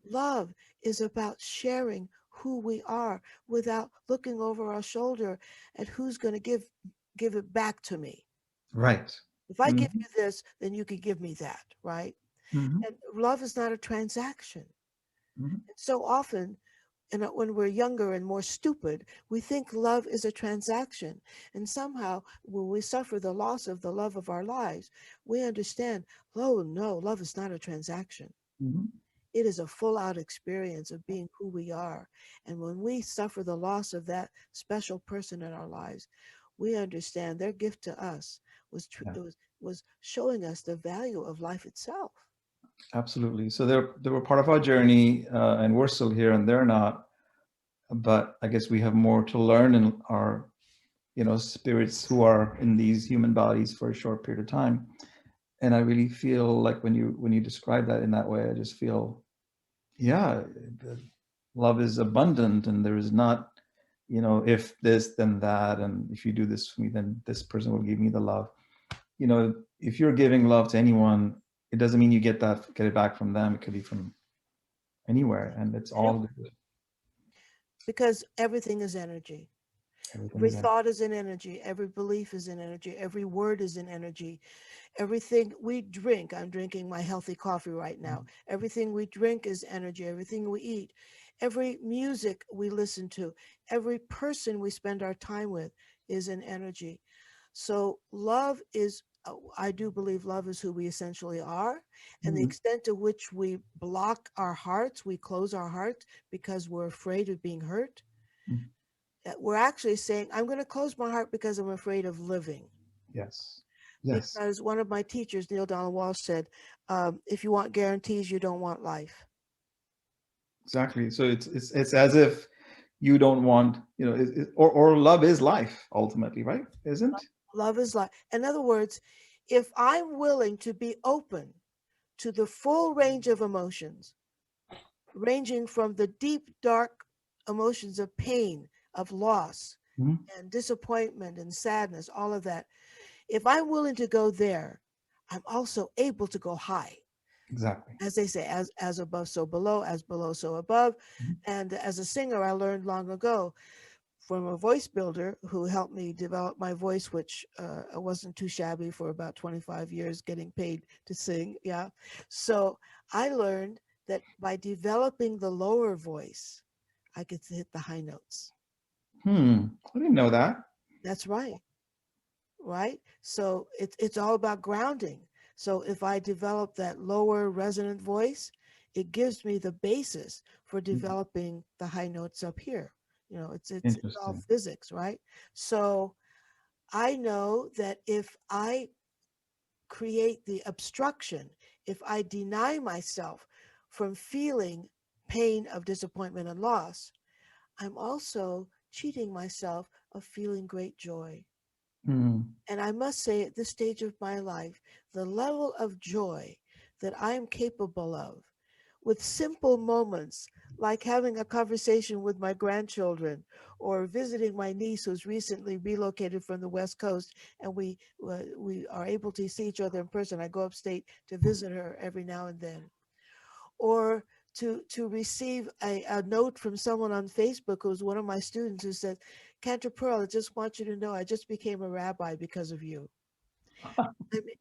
Love is about sharing who we are without looking over our shoulder at who's going to give it back to me. Right. If I give Mm-hmm. you this, then you can give me that, right? Mm-hmm. And love is not a transaction. Mm-hmm. And so often, and when we're younger and more stupid, we think love is a transaction. And somehow, when we suffer the loss of the love of our lives, we understand, oh no, love is not a transaction. Mm-hmm. It is a full out experience of being who we are. And when we suffer the loss of that special person in our lives, we understand their gift to us Yeah. was showing us the value of life itself. Absolutely. So they were part of our journey, and we're still here, and they're not. But I guess we have more to learn in our, spirits who are in these human bodies for a short period of time. And I really feel like when you describe that in that way, I just feel, yeah, the love is abundant, and there is not, if this, then that, and if you do this for me, then this person will give me the love. If you're giving love to anyone, it doesn't mean you get it back from them. It could be from anywhere, and it's all Anyway, good. because everything is energy. Everything Every is in. thought is in energy. Every belief is in energy. Every word is in energy. Everything we drink, I'm drinking my healthy coffee right now. Everything we drink is energy. Everything we eat, every music we listen to, every person we spend our time with is an energy. So, love is, I do believe love is who we essentially are. And the Mhm. extent to which we block our hearts, we close our hearts because we're afraid of being hurt. Mhm. We're actually saying, I'm going to close my heart because I'm afraid of living. Yes. Yes. Because one of my teachers, Neil Donald Walsh, said, if you want guarantees, you don't want life. Exactly. So it's as if you don't want, or love is life ultimately, right? Isn't? Love is life. In other words, if I'm willing to be open to the full range of emotions, ranging from the deep, dark emotions of pain, of loss, Mhm. and disappointment and sadness, all of that, if I'm willing to go there, I'm also able to go high. Exactly. As they say, as above, so below, as below, so above. Mhm. And as a singer, I learned long ago from a voice builder who helped me develop my voice, which wasn't too shabby for about 25 years getting paid to sing. Yeah. So I learned that by developing the lower voice, I could hit the high notes. I didn't know that. That's right. Right. So it's all about grounding. So if I develop that lower resonant voice, it gives me the basis for Mhm. developing the high notes up here. It's all Interesting. physics, right? So I know that if I create the obstruction, if I deny myself from feeling pain of disappointment and loss, I'm also cheating myself of feeling great joy. Mm. And I must say, at this stage of my life, the level of joy that I am capable of with simple moments like having a conversation with my grandchildren or visiting my niece who's recently relocated from the West Coast, and we are able to see each other in person. I go upstate to visit her every now and then, or to receive a note from someone on Facebook who's one of my students who said, Cantor Pearl, I just want you to know I just became a rabbi because of you.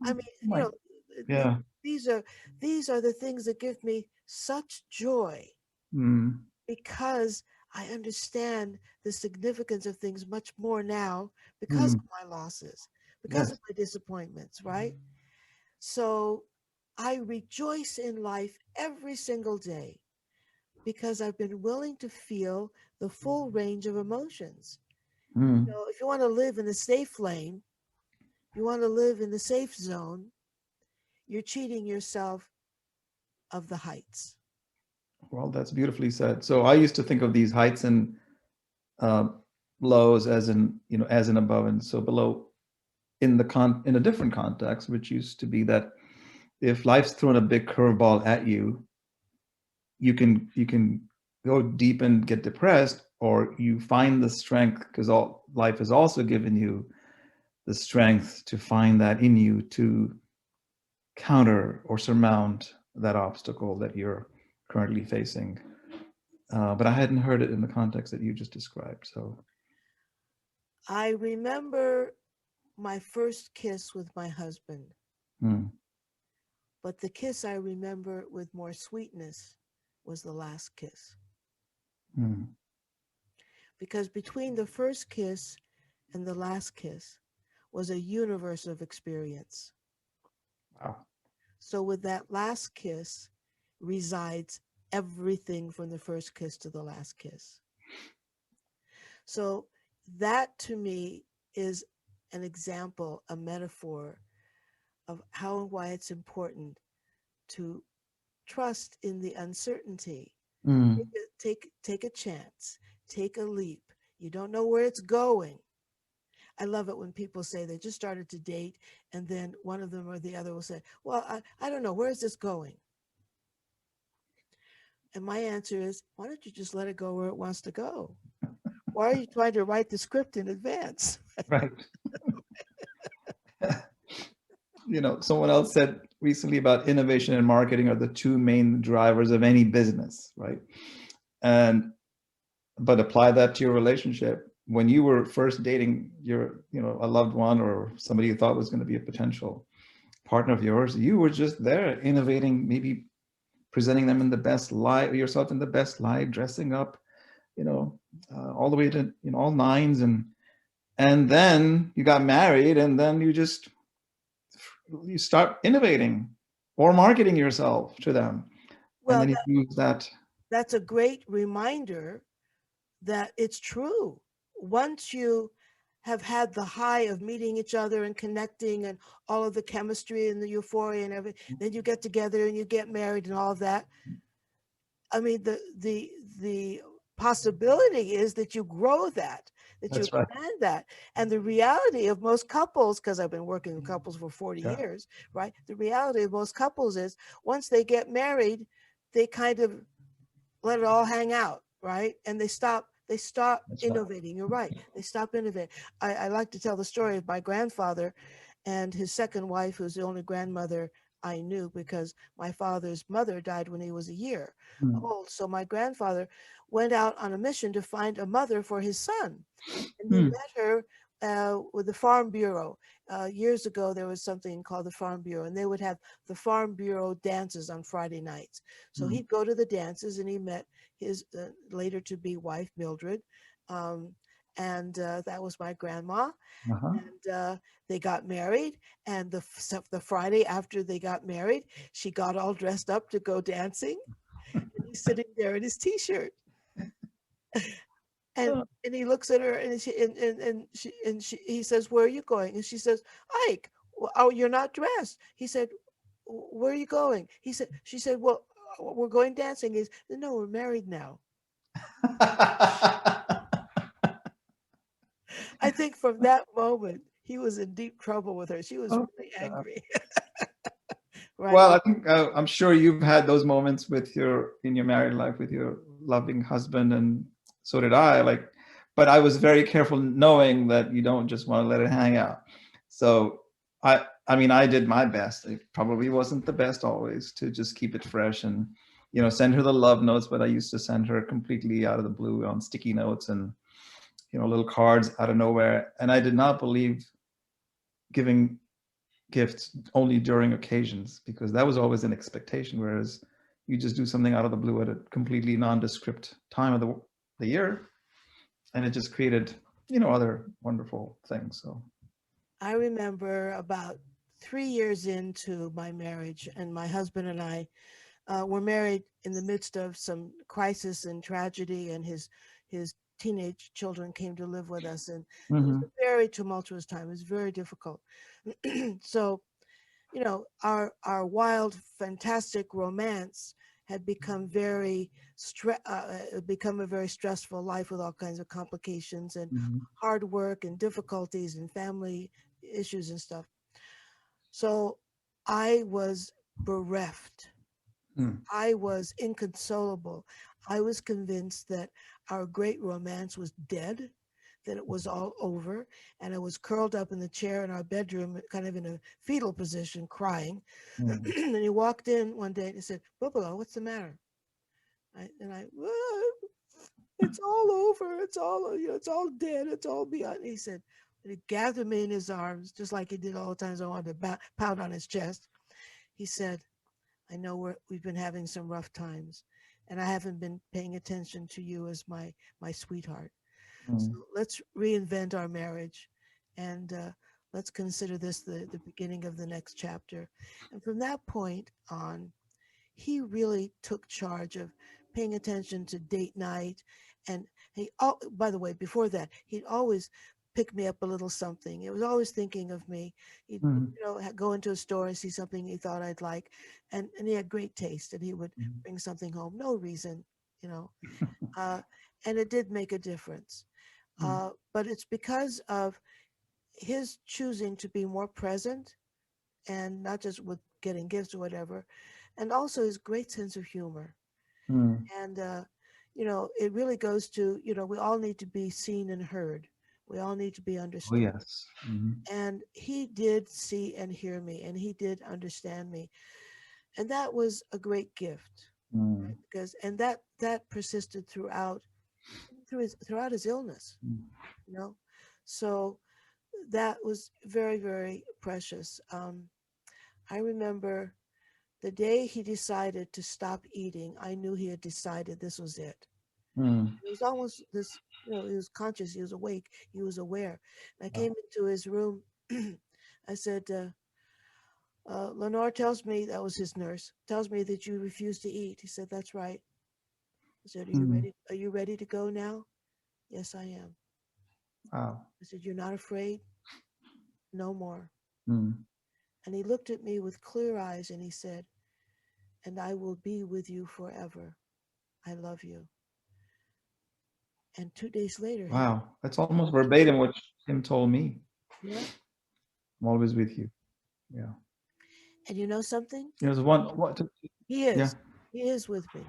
I mean, Oh my. th- Yeah. these are these are the things that give me such joy Mm. because I understand the significance of things much more now because of Mm. my losses, because of Yes. my disappointments, right? So I rejoice in life every single day because I've been willing to feel the full range of emotions. Mm. So if you want to live in the safe lane, you want to live in the safe zone, you're cheating yourself of the heights. Well, that's beautifully said. So I used to think of these heights and uh, lows as in, as in above and so below in a different context, which used to be that if life's thrown a big curveball at you, you can go deep and get depressed, or you find the strength because all life has also given you the strength to find that in you to counter or surmount that obstacle that you're currently facing. But I hadn't heard it in the context that you just described. So, I remember my first kiss with my husband, hmm, but the kiss I remember with more sweetness was the last kiss. hmm, Because between the first kiss and the last kiss was a universe of experience. wow, So, with that last kiss resides everything from the first kiss to the last kiss. So, that to me is an example, a metaphor of how and why it's important to trust in the uncertainty. hmm, Take a chance, take a leap. You don't know where it's going. I love it when people say they just started to date and then one of them or the other will say, well, I don't know, where is this going? And my answer is, why don't you just let it go where it wants to go? Why are you trying to write the script in advance? right. Someone else said recently about innovation and marketing are the two main drivers of any business, right? And but apply that to your relationship. When you were first dating a loved one or somebody you thought was going to be a potential partner of yours, you were just there innovating, maybe presenting them in the best light, yourself in the best light, dressing up, all the way to all nines, and then you got married, and then you start innovating or marketing yourself to them, and Well, then you use that. that's a great reminder that it's true. Once you have had the high of meeting each other and connecting and all of the chemistry and the euphoria and everything, then you get together and you get married and all of that. I mean, the possibility is that you grow that you That's right. expand that. And the reality of most couples, because I've been working with couples for 40 Yeah, years, right? The reality of most couples is once they get married, they kind of let it all hang out, right? And they stop that's right. innovating. You're right. They stop innovating. I like to tell the story of my grandfather and his second wife, who's the only grandmother I knew because my father's mother died when he was a year Mm. old. So my grandfather went out on a mission to find a mother for his son, and he Mm. met her with the Farm Bureau. Years ago, there was something called the Farm Bureau, and they would have the Farm Bureau dances on Friday nights. So Mm. he'd go to the dances, and he met his later to be wife, Mildred. Um, and that was my grandma. Uh-huh. And they got married. And the Friday after they got married, she got all dressed up to go dancing. And he's sitting there in his t shirt and Oh. and he looks at her he says, where are you going? And she says, Ike, oh, you're not dressed. He said, where are you going? She said, well, we're going dancing. He's, no, we're married now. I think from that moment he was in deep trouble with her. She was Oh, really God. angry. Right. Well, I think I'm sure you've had those moments in your married life with your loving husband, and so did I. But I was very careful, knowing that you don't just want to let it hang out. So I mean, I did my best. It probably wasn't the best always to just keep it fresh and send her the love notes, but I used to send her completely out of the blue on sticky notes and little cards out of nowhere. And I did not believe giving gifts only during occasions, because that was always an expectation, whereas you just do something out of the blue at a completely nondescript time of the the year, and it just created, other wonderful things. So. I remember about 3 years into my marriage, and my husband and I were married in the midst of some crisis and tragedy, and his teenage children came to live with us, and it was Hmm. a very tumultuous time. It was very difficult. So, our wild, fantastic romance had become become a very stressful life with all kinds of complications and Hmm. hard work and difficulties and family issues and stuff. So I was bereft. Mm. I was inconsolable. I was convinced that our great romance was dead, that it was all over, and I was curled up in the chair in our bedroom, kind of in a fetal position, crying. Mm. And he walked in one day and he said, "Bubalo, what's the matter?" "Ah, it's all over. It's all dead. It's all beyond." He said, and he gathered me in his arms, just like he did all the times I wanted to pound on his chest. He said, "I know we've been having some rough times, and I haven't been paying attention to you as my sweetheart. So Mm. let's reinvent our marriage, and let's consider this the beginning of the next chapter." And from that point on, he really took charge of paying attention to date night. And by the way, before that, he'd always pick me up a little something. He was always thinking of me. He'd, Mm. go into a store and see something he thought I'd like. And he had great taste, and he would bring something home. No reason, you know. Uh, and it did make a difference. Mm. But it's because of his choosing to be more present, and not just with getting gifts or whatever, and also his great sense of humor. Mm. And it really goes to, we all need to be seen and heard. We all need to be Oh understood. yes. Hmm. And he did see and hear me, and he did understand me, and that was a great gift. Mm. Because and that persisted throughout his illness. you know so that was very, very precious. I remember the day he decided to stop eating, I knew he had decided this was it. Mm. It was almost this, he was conscious, he was awake, he was aware. And I Wow. came into his room. I said, "Lenore tells me," that was his nurse, "tells me that you refuse to eat." He said, "That's right." I said, "Are you Mm. ready? Are you ready to go now?" "Yes, I am." Wow. I said, "You're not afraid?" "No more." Mm. And he looked at me with clear eyes and he said, "And I will be with you forever. I love you." And 2 days later, he Wow. That's almost walked verbatim what Tim told me. Yeah. I'm always with you. Yeah. And you know something? There's one. What? He Yeah. is. He is with me.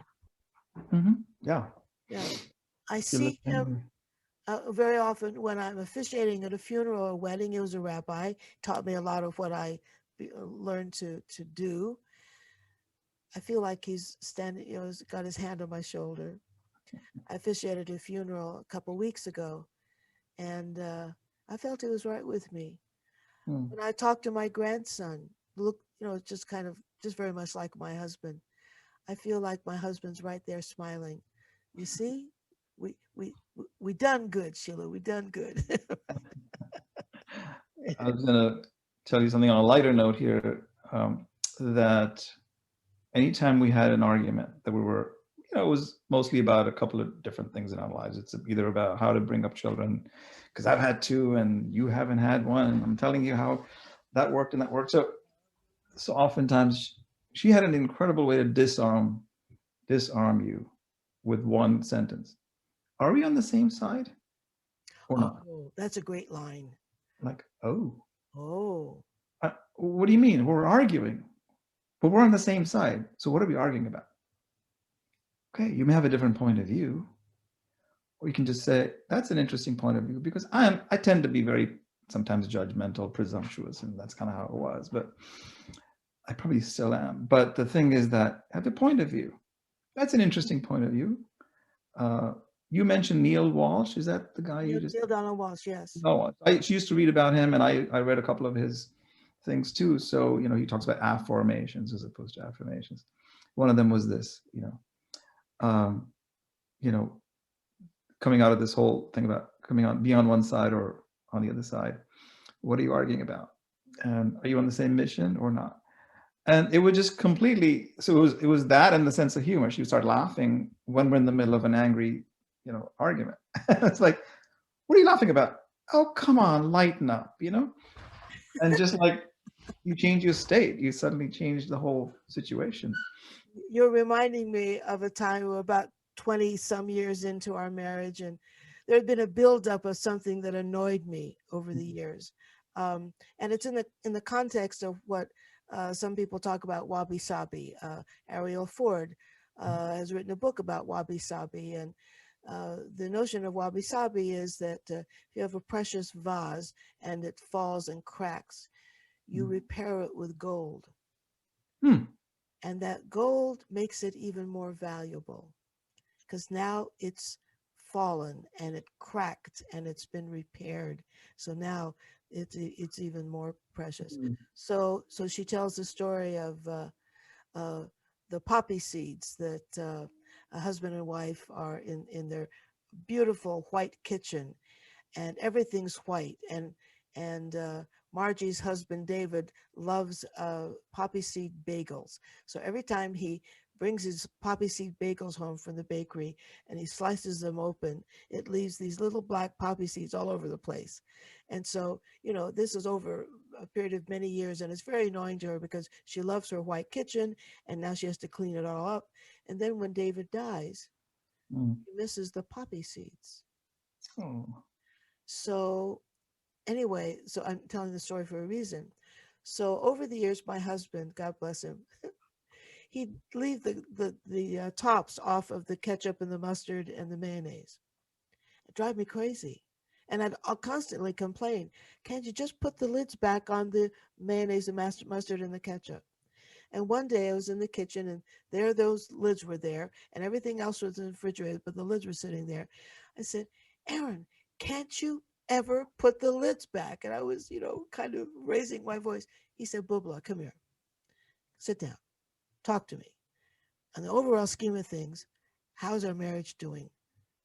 Hmm. Yeah. Yeah. I Sheila see him Pearl. very often when I'm officiating at a funeral or a wedding. He was a rabbi, taught me a lot of what I learned to do. I feel like he's standing, he's got his hand on my shoulder. I officiated a funeral a couple weeks ago, and I felt he was right with me. Mm. When I talked to my grandson, look, just kind of, just very much like my husband. I feel like my husband's right there smiling. "You see, we done good, Sheila. We done good." I was gonna tell you something on a lighter note here. That anytime we had an argument that we were, it was mostly about a couple of different things in our lives. It's either about how to bring up children, because I've had two and you haven't had one. And I'm telling you how that worked and that worked. So oftentimes she had an incredible way to disarm you with one sentence. Are we on the same side or not? Oh, that's a great line. Like, oh, Oh, what do you mean? We're arguing, but we're on the same side. So what are we arguing about? Okay, you may have a different point of view, or you can just say that's an interesting point of view, because I tend to be very sometimes judgmental, presumptuous, and that's kind of how it was, but I probably still am. But the thing is that have a point of view. That's an interesting point of view. uh, you mentioned Neil Walsh. Is that the guy you just? Neil Donald Walsh, yes. No, I used to read about him, and I read a couple of his things too. So he talks about affirmations as opposed to affirmations. One of them was this, um, you know coming out of this whole thing about coming on, being on one side or on the other side. What are you arguing about? And are you on the same mission or not? And it would just completely, so it was that and the sense of humor. She would start laughing when we're in the middle of an angry, argument. It's like, what are you laughing about? Oh, come on, lighten up, and just like you change your state, you suddenly change the whole situation. You're reminding me of a time we were about 20 some years into our marriage, and there had been a buildup of something that annoyed me over the years. And it's in the context of what some people talk about wabi sabi. Ariel Ford has written a book about wabi sabi, and the notion of wabi sabi is that if you have a precious vase and it falls and cracks, you repair it with gold, Hmm. and that gold makes it even more valuable because now it's fallen and it cracked and it's been repaired. So now it's even more precious. So she tells the story of uh, the poppy seeds that a husband and wife are in their beautiful white kitchen, and everything's white, and Margie's husband David loves poppy seed bagels. So every time he brings his poppy seed bagels home from the bakery and he slices them open, it leaves these little black poppy seeds all over the place. And so, this is over a period of many years, and it's very annoying to her because she loves her white kitchen and now she has to clean it all up. And then when David dies, Mm. he misses the poppy seeds. Oh. So anyway, so I'm telling the story for a reason. So over the years, my husband, God bless him, he'd leave the tops off of the ketchup and the mustard and the mayonnaise. It drive me crazy. And I'll constantly complain, can't you just put the lids back on the mayonnaise, the mustard, and the ketchup? And one day I was in the kitchen and there those lids were there and everything else was in the refrigerator, but the lids were sitting there. I said, Aaron, can't you ever put the lids back? And I was, kind of raising my voice. He said, Bubla, come here, sit down, talk to me. On the overall scheme of things, how's our marriage doing?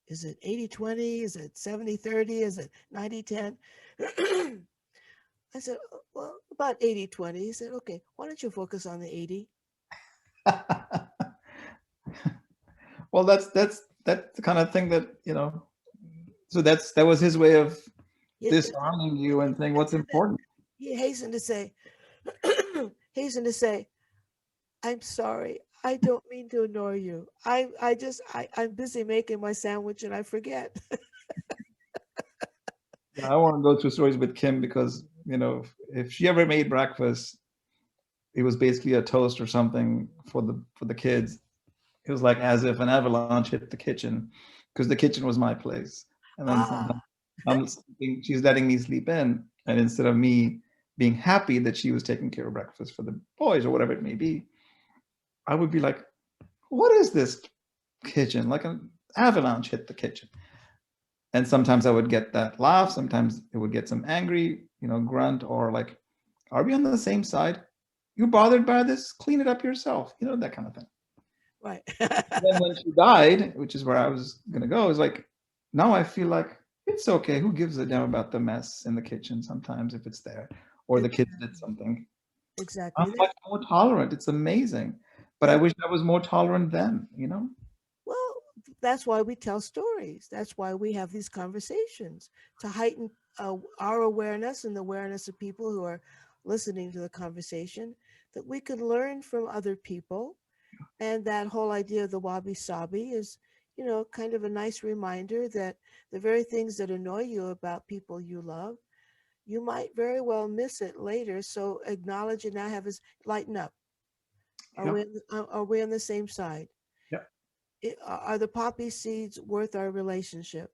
Is it 80-20? Is it 70-30? Is it 90-10? I said, well, about 80-20. He said, okay, why don't you focus on the 80? Well, that's the kind of thing that So that was his way of It, disarming you and saying what's important. he hastened to say, hastened to say, I'm sorry. I don't mean to annoy you. I'm busy making my sandwich and I forget. Yeah, I want to go through stories with Kim because if she ever made breakfast, it was basically a toast or something for the kids. It was like as if an avalanche hit the kitchen because the kitchen was my place. And then Ah, sometimes I'm sleeping, she's letting me sleep in, and instead of me being happy that she was taking care of breakfast for the boys or whatever it may be, I would be like, "What is this kitchen? Like an avalanche hit the kitchen." And sometimes I would get that laugh. Sometimes it would get some angry, grunt or like, "Are we on the same side? You bothered by this? Clean it up yourself." That kind of thing. right. Then when she died, which is where I was gonna go, is like now I feel like it's okay. Who gives a damn about the mess in the kitchen sometimes if it's there or the kids did something? I'm Exactly. much more tolerant. It's amazing. But I And wish I was more tolerant then. well, that's why we tell stories. That's why we have these conversations to heighten our awareness and the awareness of people who are listening to the conversation, that we can learn from other people. And that whole idea of the wabi sabi is, kind of a nice reminder that the very things that annoy you about people you love, you might very well miss it later. So acknowledge it now. Have us lighten up. Yeah. Are we on the same side? Yeah. Are the poppy seeds worth our relationship?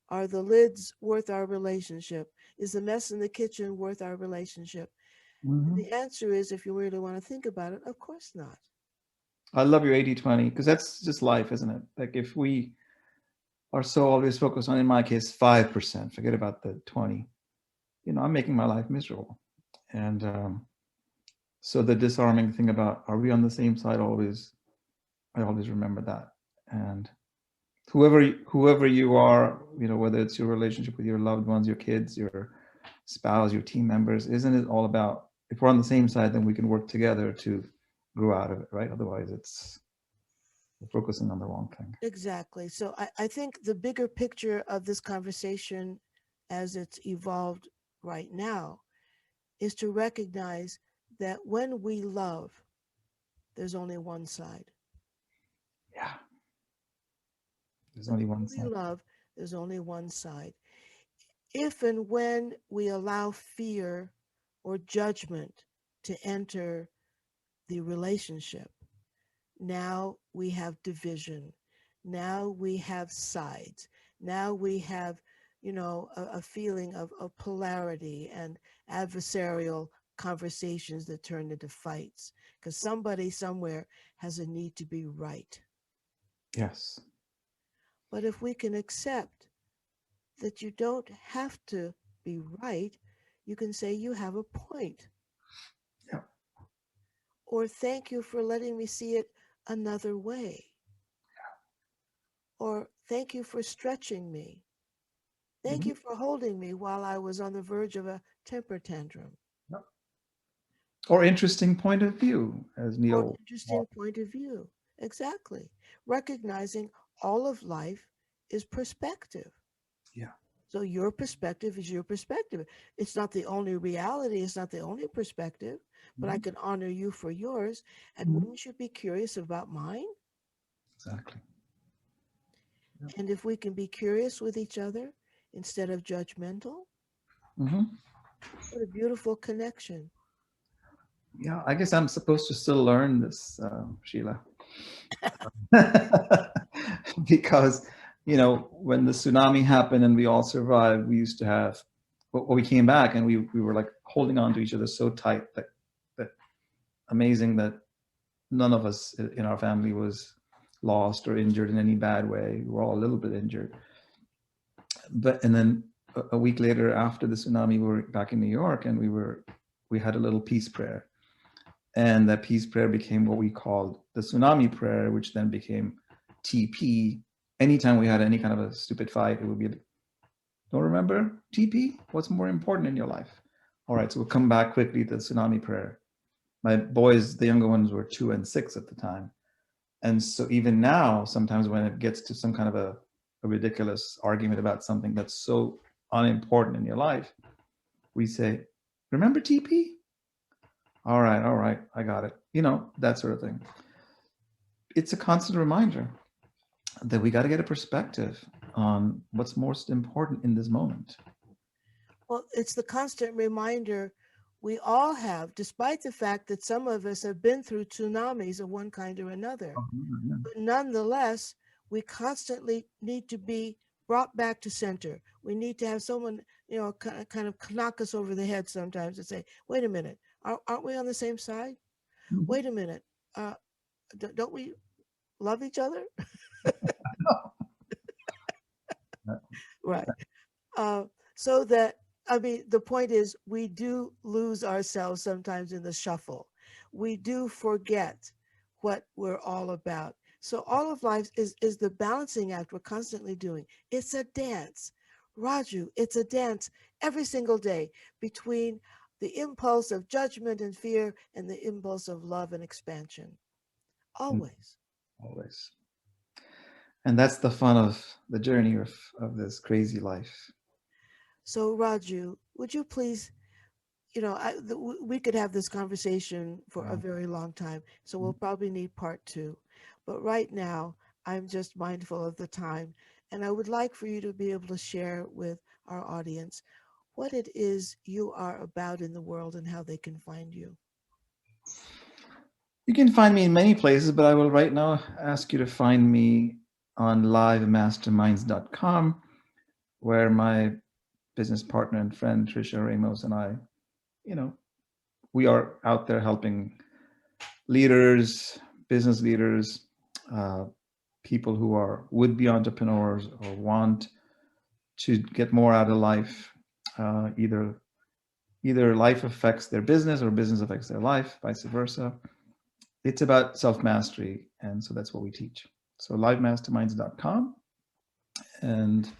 Are the lids worth our relationship? Is the mess in the kitchen worth our relationship? And Hmm. the answer is, if you really want to think about it, of course not. I love your 80/20 because that's just life, isn't it? Like if we are so always focused on, in my case, 5%, forget about the 20, I'm making my life miserable. And so the disarming thing about are we on the same side always, I always remember that. And whoever you are, whether it's your relationship with your loved ones, your kids, your spouse, your team members, isn't it all about, if we're on the same side, then we can work together to grow out of it, right? Otherwise, it's we're focusing on the wrong thing. Exactly. So I think the bigger picture of this conversation as it's evolved right now is to recognize that when we love, there's only one side. Yeah, there's When only one we side. love, there's only one side. If and when we allow fear or judgment to enter the relationship, now we have division. Now we have sides. Now we have, a feeling of polarity and adversarial conversations that turn into fights because somebody somewhere has a need to be right. Yes. But if we can accept that you don't have to be right, you can say you have a point, Yeah. or thank you for letting me see it another way, or thank you for stretching me. Thank Mhm. you for holding me while I was on the verge of a temper tantrum, Yeah. Or interesting point of view, as or an Neil. interesting point of view. Exactly. Recognizing all of life is perspective. Yeah. So your perspective is your perspective. It's not the only reality, it's not the only perspective, but I Mhm. can honor you for yours. And Mhm. wouldn't you be curious about mine? Exactly. Yeah. And if we can be curious with each other instead of judgmental, Hmm. what a beautiful connection. Yeah, I guess I'm supposed to still learn this, Sheila. Because when the tsunami happened and we all survived, we used to have, well, we came back and we were like holding on to each other so tight that amazing that none of us in our family was lost or injured in any bad way. We were all a little bit injured, but and then a week later, after the tsunami, we were back in New York, and we had a little peace prayer, and that peace prayer became what we called the tsunami prayer, which then became TP. Anytime we had any kind of a stupid fight, it would be, don't remember TP? What's more important in your life? All right, so we'll come back quickly to the tsunami prayer. My boys, the younger ones, were 2 and 6 at the time. And so even now, sometimes when it gets to some kind of a ridiculous argument about something that's so unimportant in your life, we say, remember TP? All right, I got it. That sort of thing. It's a constant reminder that we got to get a perspective on what's most important in this moment. Well, it's the constant reminder we all have, despite the fact that some of us have been through tsunamis of one kind or another. But nonetheless, we constantly need to be brought back to center. We need to have someone, kind of knock us over the head sometimes and say, wait a minute, aren't we on the same side? Mhm. Wait a minute, uh, don't we love each other? Right. Uh, so that, I mean, the point is, we do lose ourselves sometimes in the shuffle. We do forget what we're all about. So all of life is the balancing act we're constantly doing. It's a dance. Raju, it's a dance every single day between the impulse of judgment and fear and the impulse of love and expansion. Always. Always. And that's the fun of the journey of this crazy life. So, Raju, would you please, we could have this conversation for a Yeah. very long time, so we'll probably need part two. But right now, I'm just mindful of the time, and I would like for you to be able to share with our audience what it is you are about in the world and how they can find you. You can find me in many places, but I will right now ask you to find me on livemasterminds.com, where my business partner and friend Trisha Ramos and I, you know, we are out there helping leaders, business leaders, uh, people who are would-be entrepreneurs or want to get more out of life. Either life affects their business or business affects their life, vice versa. It's about self-mastery, and so that's what we teach. So livemasterminds.com. and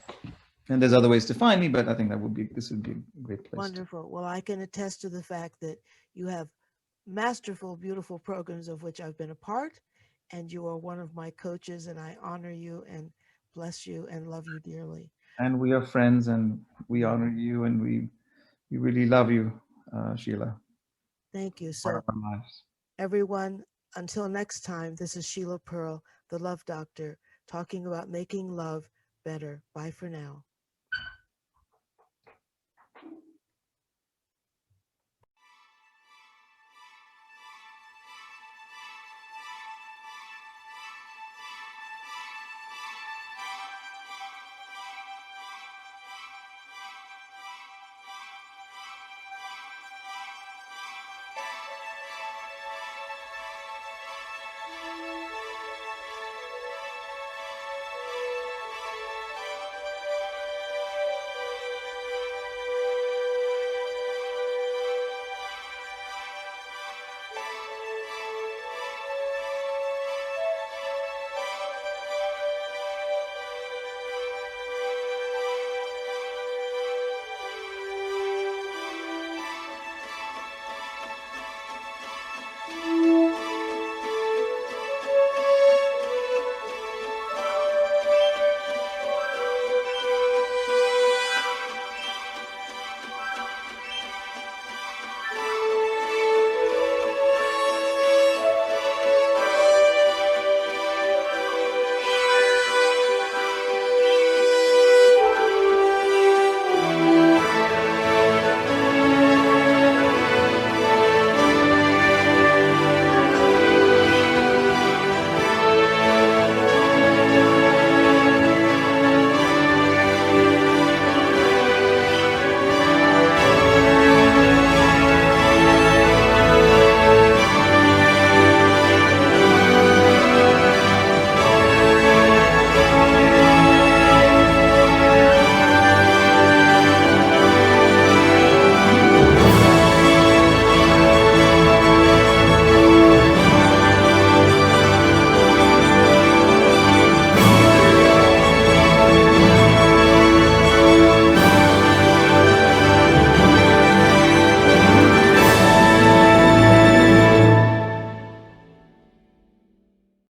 and there's other ways to find me, but I think this would be a great place to. Wonderful. Well, I can attest to the fact that you have masterful, beautiful programs of which I've been a part, and you are one of my coaches, and I honor you and bless you and love you dearly. And we are friends, and we Yeah, honor you, and we really love you, Sheila. thank you. Part of So, our lives. everyone, until next time, this is Sheila Pearl, the Love Doctor, talking about making love better. Bye for now.